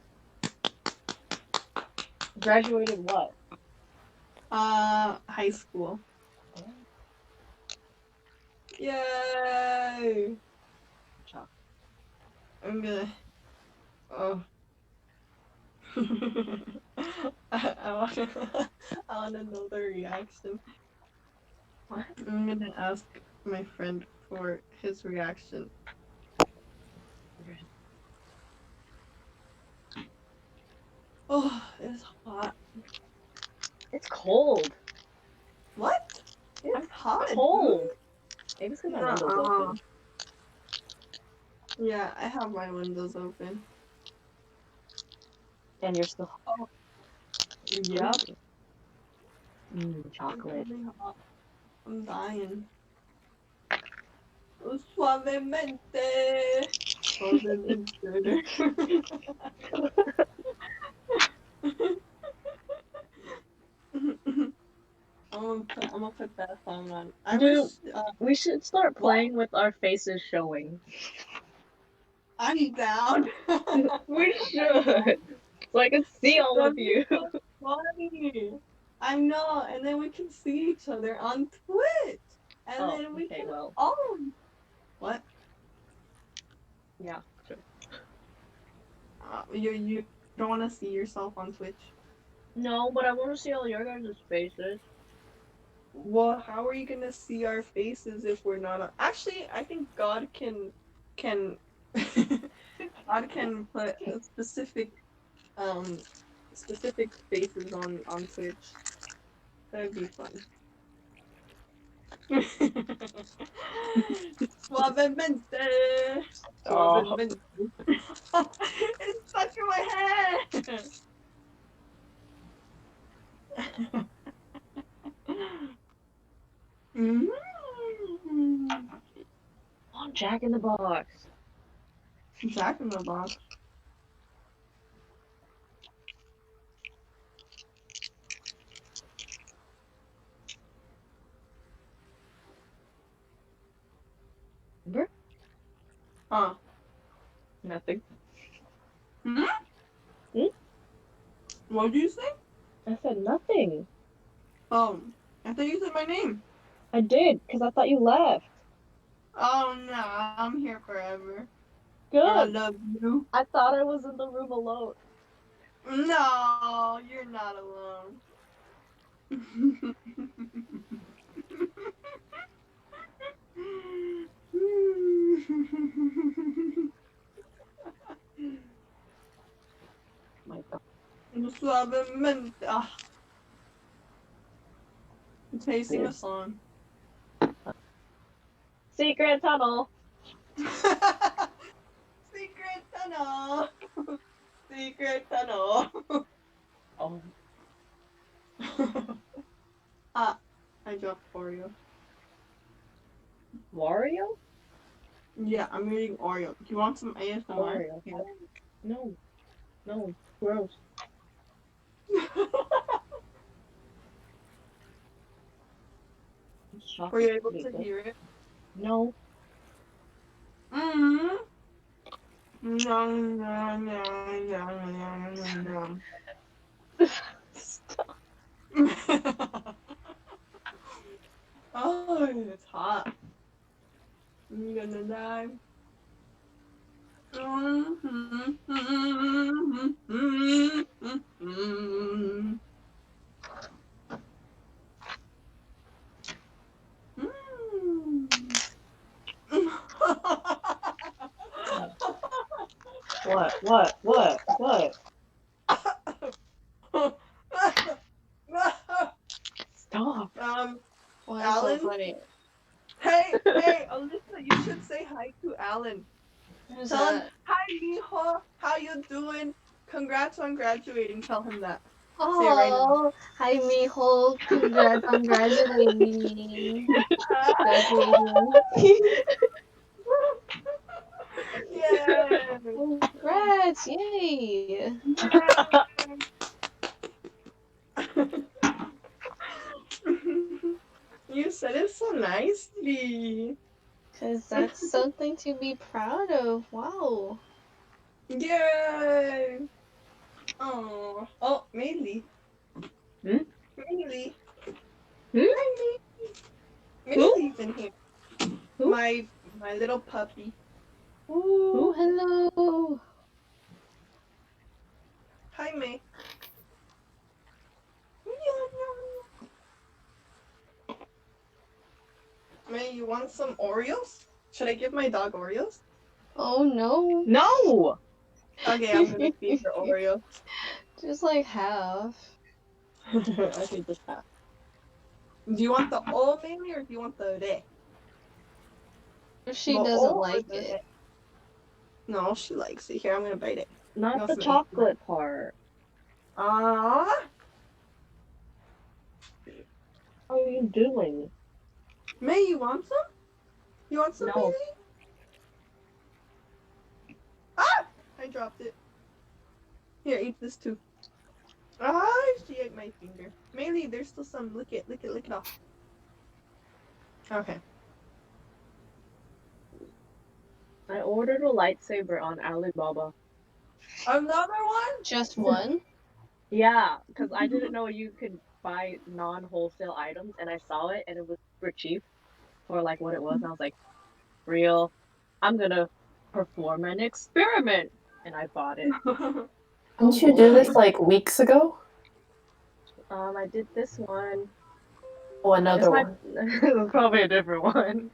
Graduated what? High school. Yay! Chuck. I'm gonna. Oh. I want to know the reaction. What? I'm gonna ask my friend for his reaction. Oh, it's hot. It's cold. What? It's I'm hot. cold. Maybe it's because my window's Nuh-uh. open. Yeah, I have my windows open. And you're still. Yep. Chocolate. It's really hot. I'm dying. Suavemente. Suavemente. I'm gonna put that song on. I Dude, wish. we should start What? playing with our faces showing. I'm down. We should. So I can see all of you. So funny. I know, and then we can see each other on Twitch, and Oh, then we okay, can. well. Oh, what? Yeah, sure. You don't want to see yourself on Twitch? No, but I want to see all your guys' faces. Well, how are you gonna see our faces if we're not on... Actually, I think God can God can put a specific faces on Twitch. That'd be fun. Suavemente. Suavemente. It's stuck in my head. Mm. Oh, Jack in the Box. Jack in the Box. Huh? Nothing. Hmm? Hmm? What did you say? I said nothing. I thought you said my name. I did, because I thought you left. Oh no, I'm here forever. Good. And I love you. I thought I was in the room alone. No, you're not alone. My God. Suavemente. I'm tasting Weird. a song. Secret tunnel. Secret tunnel. Secret tunnel. Oh. Ah, I dropped Oreo. Wario? Yeah, I'm eating Oreo. Do you want some ASMR? Oreo. Yeah. No. No. Gross. Were you able to hear it? No. Mm-hmm. Nom, nom, nom, nom, nom, nom. Stop. Oh, it's hot. I'm gonna die. What? What? What? What? Stop. Why is so Alan? funny? Hey, Alyssa, you should say hi to Alan. Who's Tell him, that? hi, mijo, how you doing? Congrats on graduating. Tell him that. Say it right now. Oh, hi, mijo. Congrats on graduating. Ah. Graduating. Yeah. Congrats! Yay! You said it so nicely. Because that's something to be proud of. Wow. Yay. Oh, Maylee. Hmm? Maylee. Hmm? Hi, Maylee. Maylee's in here. Who? My little puppy. Ooh, hello. Hi, May. May, you want some Oreos? Should I give my dog Oreos? Oh no. No! Okay, I'm gonna feed her Oreos. Just like half. Okay, just that. Do you want the O, Maylee, or do you want the re? If she The doesn't O or like the it. re? No, she likes it. Here, I'm gonna bite it. Not Want the some chocolate part. Ah, What are you doing? May, you want some? You want some, No. Maylee? Ah! I dropped it. Here, eat this too. Ah, she ate my finger. Maylee, there's still some. Lick it, lick it, lick it off. Okay. I ordered a lightsaber on Alibaba. Another one? Just one? Yeah, because I didn't know you could buy non-wholesale items, and I saw it, and it was super cheap for like what it was. And I was like, real, I'm gonna perform an experiment, and I bought it. Didn't you do this like weeks ago? I did this one. Oh, This another might one. this is probably a different one.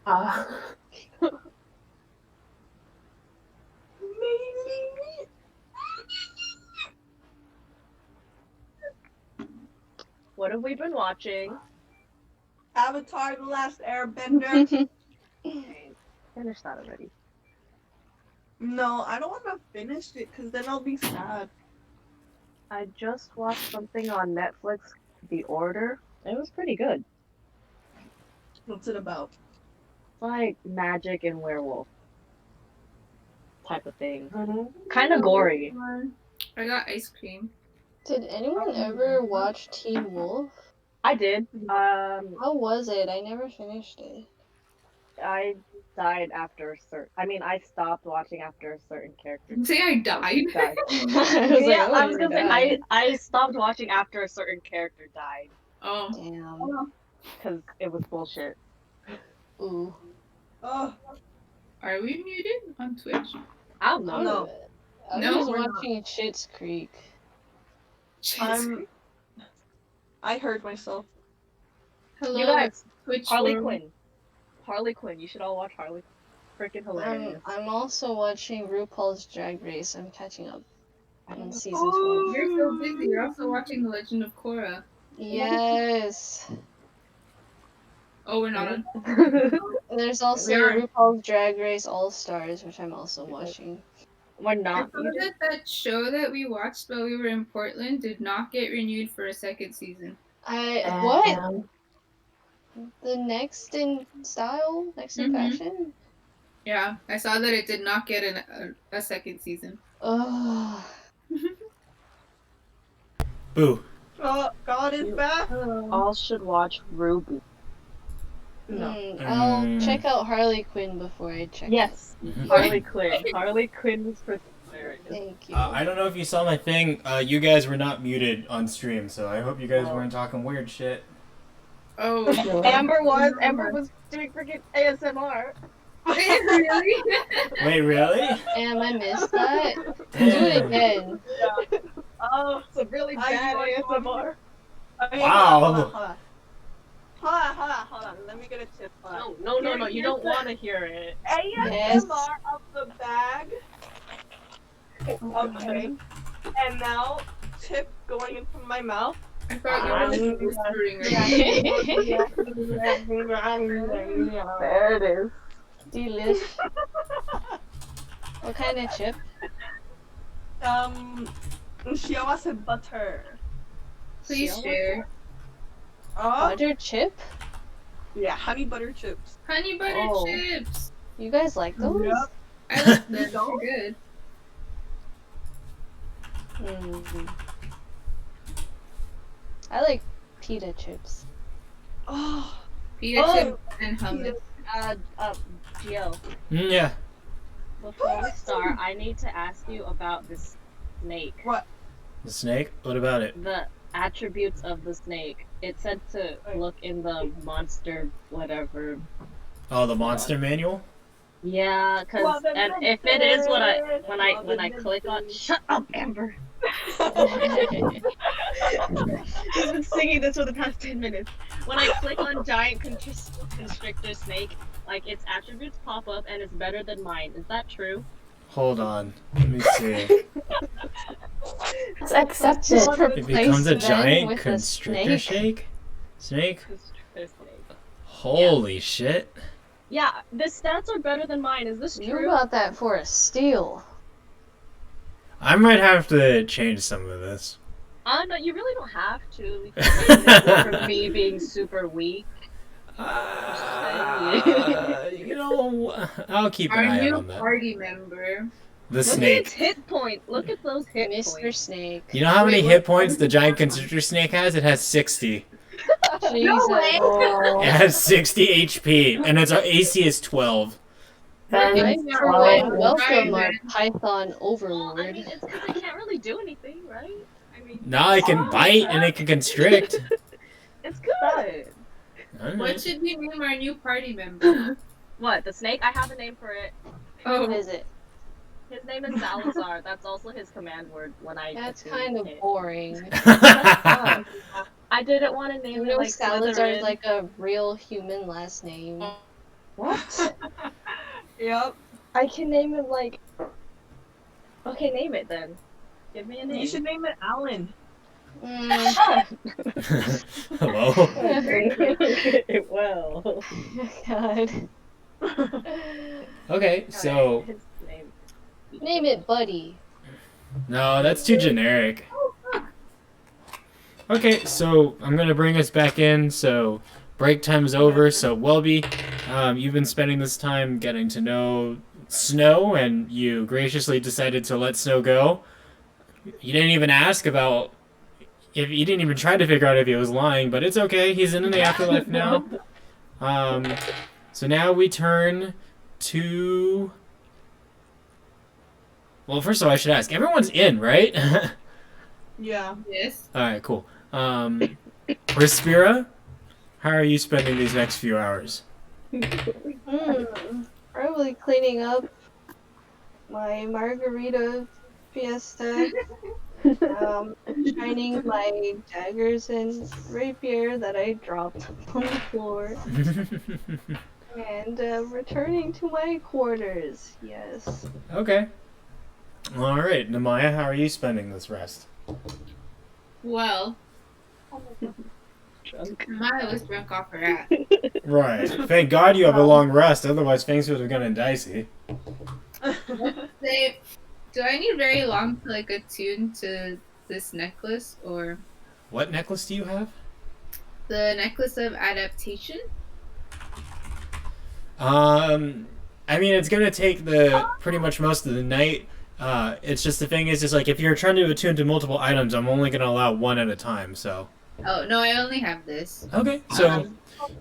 What have we been watching? Avatar: The Last Airbender. Okay, finish that already. No, I don't want to finish it because then I'll be sad. I just watched something on Netflix, The Order. It was pretty good. What's it about? Like magic and werewolf type of thing. Kind of gory. I got ice cream. Did anyone ever watch Teen Wolf? I did. How was it? I never finished it. I died after a certain. I mean, I stopped watching after a certain character Say I died. died. I was Yeah, like, I oh, was you gonna say died. I stopped watching after a certain character died Oh. Damn. because it was bullshit. Ooh. Oh, Are we muted on Twitch? I don't I know. don't No. know. I'm No, just we're not. watching Schitt's Creek. I heard myself. Hello, You guys, Twitch Harley world. Quinn. Harley Quinn. You should all watch Harley. Freaking hilarious. I'm also watching RuPaul's Drag Race. I'm catching up on season Oh. 12. You're so busy. You're also watching The Legend of Korra. Yes. Oh, we're not on. There's also We are. RuPaul's Drag Race All Stars, which I'm also watching. We're I not. saw that show that we watched while we were in Portland did not get renewed for a second season. What? The Next in Style? Next in Mhm. Fashion? Yeah, I saw that it did not get a second season. Ugh. Boo. Oh, God is back. All should watch Ruby. No. I'll check out Harley Quinn before I check Yes, Harley Quinn. Harley Quinn was freaking hilarious. it. Thank you. I don't know if you saw my thing. You guys were not muted on stream, so I hope you guys Oh. weren't talking weird shit. Oh, Amber was doing freaking ASMR. really? Wait, really? Damn, I missed that. Do it again. Oh, it's a really bad ASMR. Wow. Hold on. Let me get a tip. No, you don't want to hear it. Yes. ASMR of the bag. Okay. And now, tip going into my mouth. I thought you were like whispering. There it is. Delish. What kind of chip? Shiawase butter. Please share. Butter chip? Yeah, honey butter chips. Honey butter Oh. chips. You guys like those? Yep. I like them. They're good. I like pita chips. Oh, Pita Oh. chips and hummus. Gio, Yeah. before we start, I need to ask you about this snake. The snake? What about it? The attributes of the snake. It said to look in the monster whatever. Oh, the monster manual? Yeah, cause and if it is what when I click on, shut up, Amber. He's been singing this for the past 10 minutes. When I click on giant constrictor snake, like its attributes pop up and it's better than mine. Is that true? Hold on. Let me see. It's accepted. Just It becomes a replace them giant with a constrictor snake. snake? Constrictor snake. Holy shit. Yeah, the stats are better than mine. Is this You true? got that for a steal. I might have to change some of this. No, you really don't have to. Because for me being super weak. You know, I'll keep an Our eye out new on that. party member. The Look at snake. its hit point. Look at those hit Mr. points. Snake. You know how many Wait, hit points the giant constrictor snake has? It has 60. Jesus. It has 60 HP, and its AC is 12. Hi, Then everyone. Welcome, Right, our then. Python Well, overlord. I mean, it's because I can't really do anything, right? I mean, Now it can bite and it can constrict. it's good. What Alright. should we name our new party member? What, the snake? I have a name for it. Who Oh, is it? His name is Salazar. That's also his command word when I. That's attune kind of it. boring. I didn't want to name You it know like Salazar Slytherin. is like a real human last name. What? yep. I can name it like. Okay, name it then. Give me a name. You should name it Alan. Hello? Well. God. Okay, so... His name. Name it Buddy. No, that's too generic. Okay, so I'm gonna bring us back in. So break time is over. So Welby, you've been spending this time getting to know Snow, and you graciously decided to let Snow go. You didn't even ask about if you didn't even try to figure out if he was lying, but it's okay. He's in the afterlife now. So now we turn to... Well, first of all, I should ask. Everyone's in, right? Yeah. Yes. Alright, cool. Respira, how are you spending these next few hours? Probably cleaning up my margarita fiesta. Shining my daggers and rapier that I dropped on the floor. And returning to my quarters, yes. Okay. Alright, Namaya, how are you spending this rest? Well, Maya was drunk off her ass. Right. Thank God you have a long rest, otherwise things would have gotten dicey. Say, do I need very long to like attune to this necklace, or What necklace do you have? the necklace of adaptation? I mean, it's gonna take pretty much most of the night. It's just the thing is like if you're trying to attune to multiple items, I'm only gonna allow one at a time. So. Oh no, I only have this. Okay. So.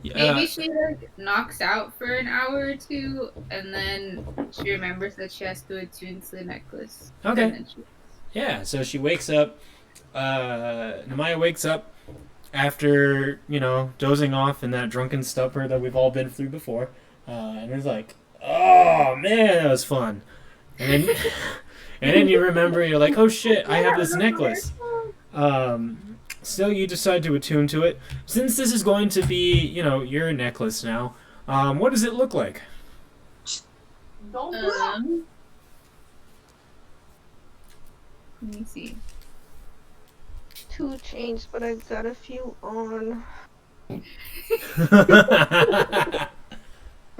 Maybe she like knocks out for an hour or two, and then she remembers that she has to attune to the necklace. Okay. And then she... Yeah. So she wakes up. Namaya wakes up after dozing off in that drunken stupor that we've all been through before, and it's like, oh man, that was fun. And then, and then you remember, you're like, oh shit, I have this necklace. So you decide to attune to it. Since this is going to be, your necklace now, what does it look like? Don't do that. Let me see. 2 changed, but I've got a few on.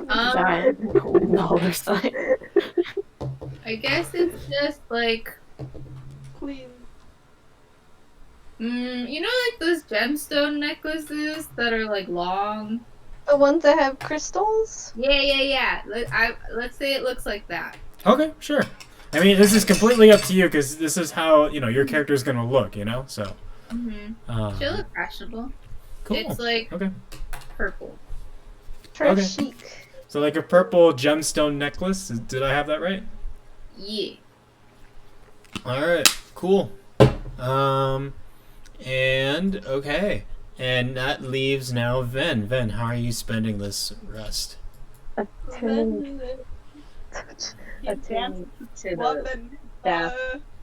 Giant dollar sign. I guess it's just like, Please. like those gemstone necklaces that are like long. The ones that have crystals? Yeah. Let's say it looks like that. Okay, sure. I mean, this is completely up to you because this is how your character is gonna look. So. She'll look fashionable. Cool. It's like Okay. purple. Try Okay. chic. So like a purple gemstone necklace. Did I have that right? Yeah. All right. Cool. And okay. And that leaves now Ven. Ven, how are you spending this rest? Attuning to the staff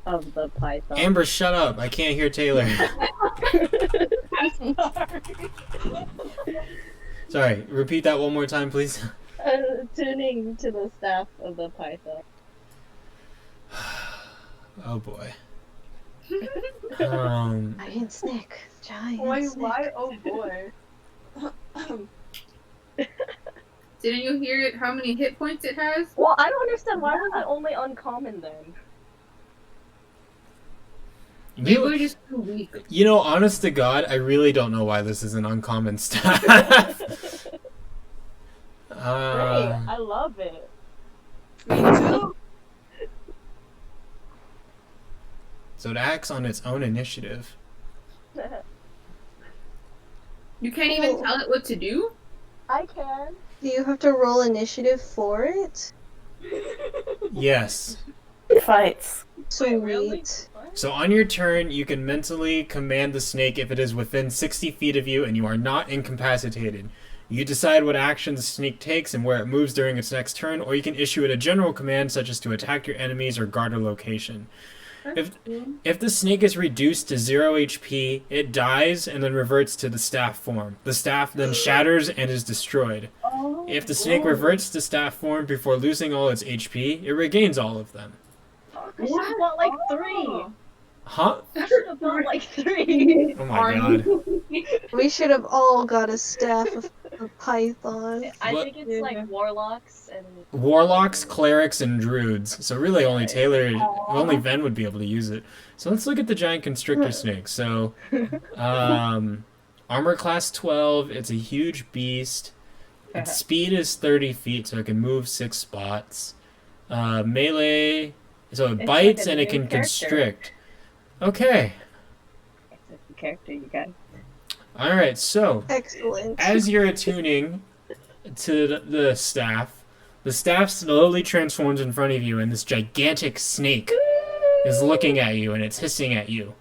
of the python. Amber, shut up. I can't hear Taylor. Sorry, repeat that one more time, please. Attuning to the staff of the python. Oh boy. Giant snake. Giant Boy, snake. why? Oh boy. Didn't you hear it? How many hit points it has? Well, I don't understand. Why was it only uncommon then? Maybe we're just too weak. Honest to God, I really don't know why this is an uncommon stat. Great, I love it. Me too. So it acts on its own initiative. You can't even tell it what to do? I can. Do you have to roll initiative for it? Yes. Fights. Sweet. really? So on your turn, you can mentally command the snake if it is within 60 feet of you and you are not incapacitated. You decide what action the snake takes and where it moves during its next turn, or you can issue it a general command such as to attack your enemies or guard a location. If the snake is reduced to 0 HP, it dies and then reverts to the staff form. The staff then shatters and is destroyed. If the snake reverts to staff form before losing all its HP, it regains all of them. I should have bought like 3. Huh? I should have bought like 3. Oh my god. We should have all got a staff of a python. I What? think it's like warlocks and Warlocks, clerics, and druids. So really only only Ven would be able to use it. So let's look at the giant constrictor snake. So, armor class 12, it's a huge beast. Its speed is 30 feet, so it can move 6 spots. Melee, so it It's bites like a and it new can character. constrict. Okay. it's a character you got. Alright, so Excellent. as you're attuning to the staff. The staff slowly transforms in front of you, and this gigantic snake is looking at you, and it's hissing at you.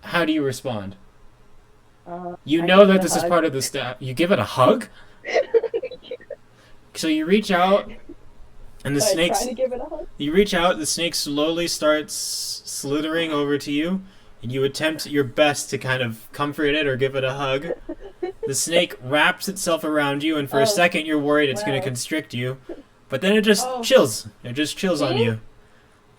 How do you respond? You I know give that it a this is hug. part of the staff. You give it a hug? So you reach out, and the I snake's... try to give it a hug. You reach out, the snake slowly starts slithering over to you, and you attempt your best to kind of comfort it or give it a hug. The snake wraps itself around you, and for a second you're worried it's going Wow. to constrict you, but then it just Oh. chills. It just chills on See? you.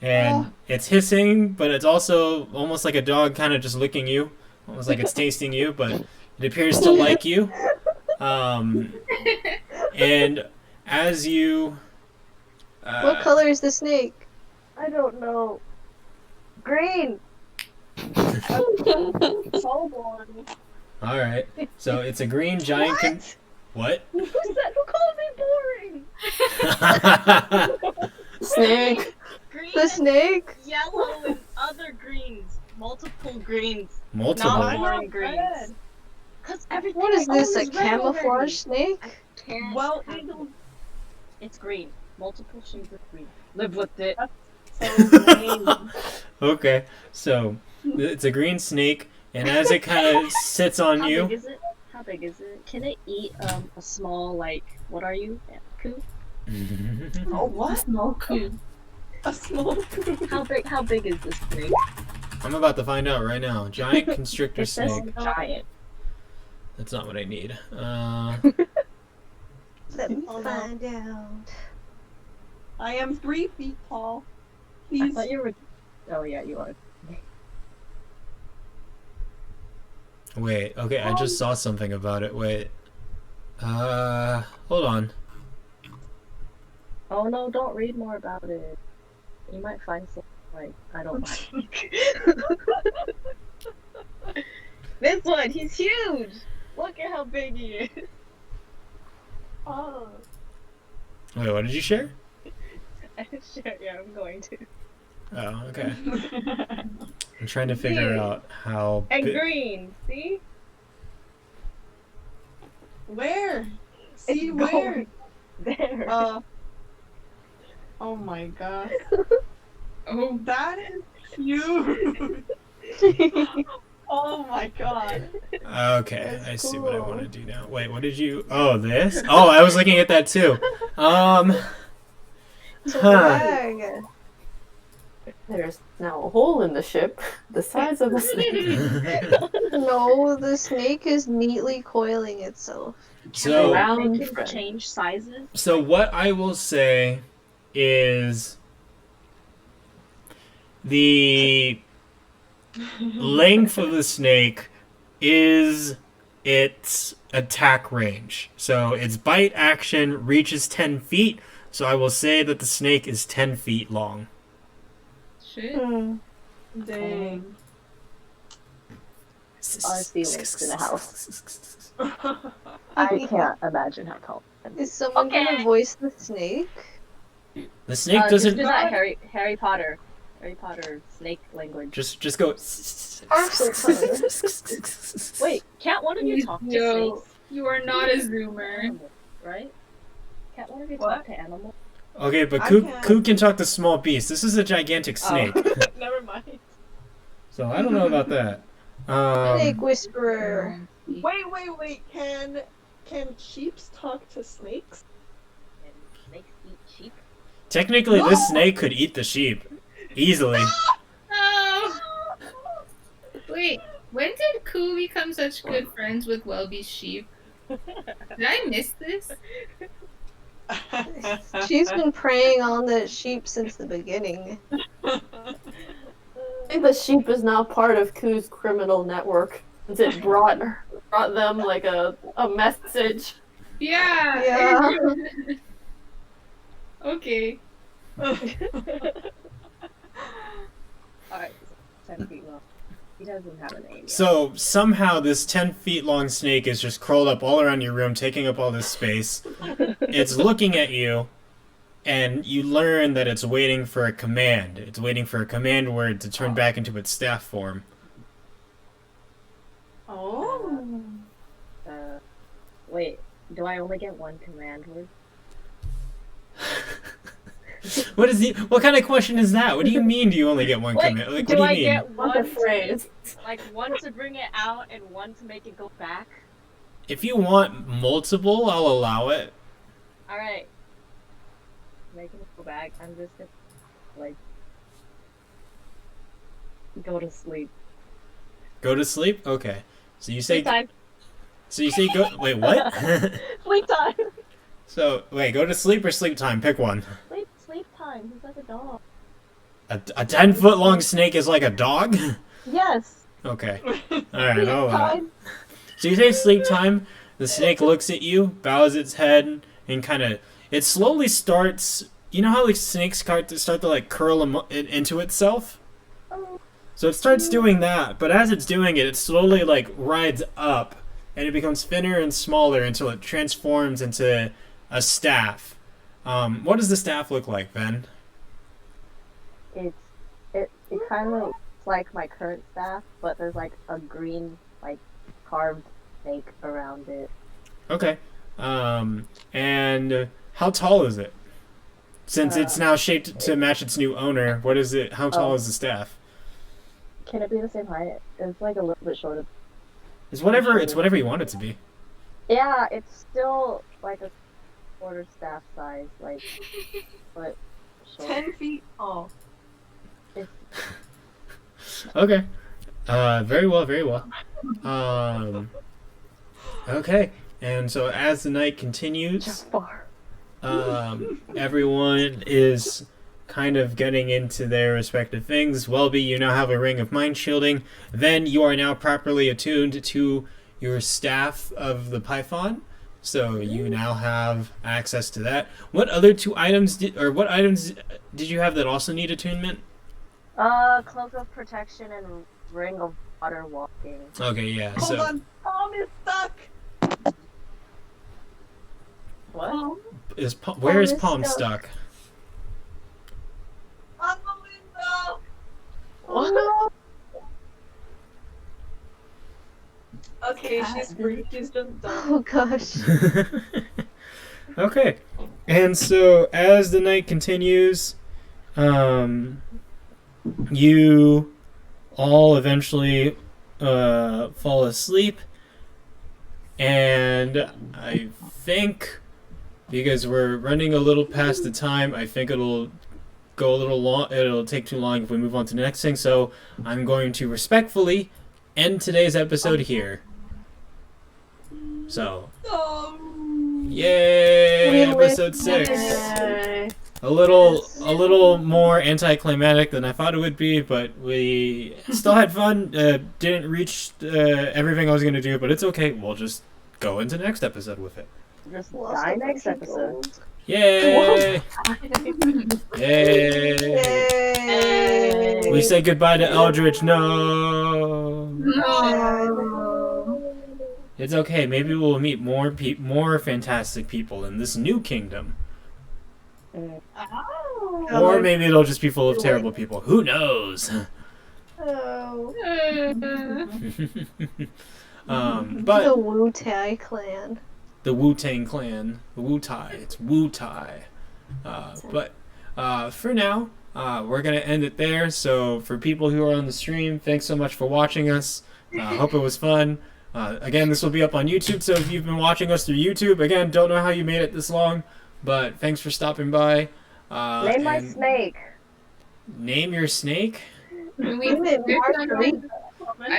And it's hissing, but it's also almost like a dog kind of just licking you, almost like it's tasting you, but it appears to like you. And as you... What color is the snake? I don't know. Green. So boring. All right. So it's a green giant. What? Who called me boring? Snake. Green, The snake? yellow, and other greens. Multiple greens. Multiple. Not boring Not greens. red. Cause everything What is I own this, a red camouflage already. snake? Can't Well, handle- It's green. Multiple shades of green. Live with it. so lame. Okay. So it's a green snake, and as it kind of sits on How you, big is it? How big is it? Can it eat a small, like, what are you? Coup? Oh, what? Small coup. A small How big is this snake? I'm about to find out right now. Giant constrictor It says snake. giant. That's not what I need. Let me Oh, no. find out. I am 3 feet tall. I Please. thought you were. Oh yeah, you are. Wait. Okay, I just saw something about it. Wait. Hold on. Oh no! Don't read more about it. You might find something like I don't like. This one, he's huge. Look at how big he is. Oh. Wait, what did you share? Sure, yeah, I'm going to. Oh, okay. I'm trying to figure out how. And big- green, see? Where? See It's where? going there. Oh my god. Oh, That is huge. Oh my god. Okay, That's I see what I cool. want to do now. Wait, what did you? Oh, this? Oh, I was looking at that too. Swag. There's now a hole in the ship the size of a snake. No, the snake is neatly coiling itself. So, Round They can friend. change sizes. so what I will say is the length of the snake is its attack range. So its bite action reaches 10 feet. So I will say that the snake is 10 feet long. shit. Dang. Honestly, links in the house. I can't imagine how tall. Is someone Okay. gonna voice the snake? The snake Just doesn't do that Harry Potter snake language. just go. Wait, can't one of you talk to No, snakes? you are not a zoomer. Animals, right? Can't one of you What? talk to animals? Okay, but I Koo can't. can talk to small beasts. This is a gigantic snake, Never mind. so I don't know about that. Snake whisperer. Wait. Can sheeps talk to snakes? And snakes eat sheep. Technically, this snake could eat the sheep easily. Oh. Wait, when did Koo become such good friends with Welby's sheep? Did I miss this? She's been preying on the sheep since the beginning. I think the sheep is now part of Koo's criminal network. Since it brought them like a message. Yeah. Yeah. Okay. Alright, 10 feet long. He doesn't have a name yet. So somehow this 10 feet long snake is just curled up all around your room, taking up all this space. It's looking at you, and you learn that it's waiting for a command. It's waiting for a command word to turn back into its staff form. Oh. Wait, Do I only get one command word? What kind of question is that? What do you mean? Do you only get one Wait, command? Like, do what do I you mean? get What one a phrase. like one to bring it out and one to make it go back? If you want multiple, I'll allow it. All right. Making it go back. I'm just gonna like go to sleep. Go to sleep. Okay. So you say. Sleep time. So you say go. Wait, what? Sleep time. So wait, go to sleep or sleep time. Pick one. Sleep time. He's like a dog. A 10-foot long snake is like a dog. Yes. Okay. All right. Sleep I'll allow it. time. So you say sleep time. The snake looks at you, bows its head, and kind of. It slowly starts. You know how like snakes start to like curl into itself. So it starts doing that, but as it's doing it, it slowly like rides up, and it becomes thinner and smaller until it transforms into a staff. What does the staff look like, Ben? It kind of looks like my current staff, but there's like a green like carved snake around it. Okay. And how tall is it? Since it's now shaped to match its new owner, what is it? How tall is the staff? Can it be the same height? It's like a little bit shorter. It's whatever you want it to be. Yeah, it's still like a quarter staff size, like, but short. 10 feet tall. It's Okay. Very well, very well. Okay. And so as the night continues, everyone is kind of getting into their respective things. Welby, you now have a ring of mind shielding. Then you are now properly attuned to your staff of the Python. So you now have access to that. What other two items did you have that also need attunement? cloak of protection and ring of water walking. Okay, yeah. Hold So on, Palm is stuck. What? where is Palm is Palm stuck. stuck? On the window. What? Okay, she's free. She's just done. Oh gosh. Okay. And so as the night continues, you all eventually fall asleep. And I think, because we're running a little past the time, I think it'll go a little long. It'll take too long if we move on to the next thing. So I'm going to respectfully end today's episode here. So, yay! Episode 6. Yay. A little more anticlimactic than I thought it would be, but we still had fun. Didn't reach everything I was gonna do, but it's okay. We'll just go into next episode with it. Just die next episode. Yay! Yay! Yay. We say goodbye to Eldritch. No. No. It's okay. Maybe we'll meet more fantastic people in this new kingdom. Or maybe it'll just be full of terrible people. Who knows? Oh. But The Wu Tai clan. the Wu-Tang clan, the Wu-Tai, it's Wu-Tai. But for now, we're gonna end it there. So for people who are on the stream, thanks so much for watching us. Hope it was fun. Again, this will be up on YouTube, so if you've been watching us through YouTube, again, don't know how you made it this long, but thanks for stopping by. Name my and snake. Name your snake? I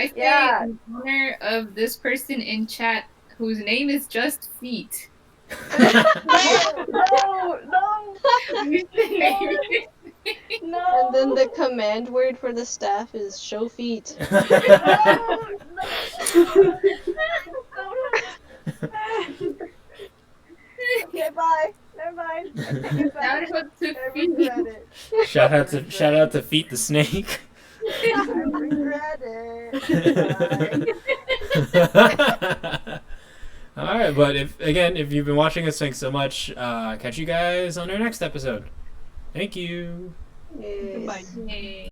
say Yeah. in honor of this person in chat whose name is just Feet. No, no. And then the command word for the staff is show feet. Okay, bye. Never mind. I take it back. Shout out to I Feet. regret it. Shout out to Feet the Snake. I regret it. Alright, but if you've been watching us, thanks so much. Catch you guys on our next episode. Thank you. Goodbye. Yay.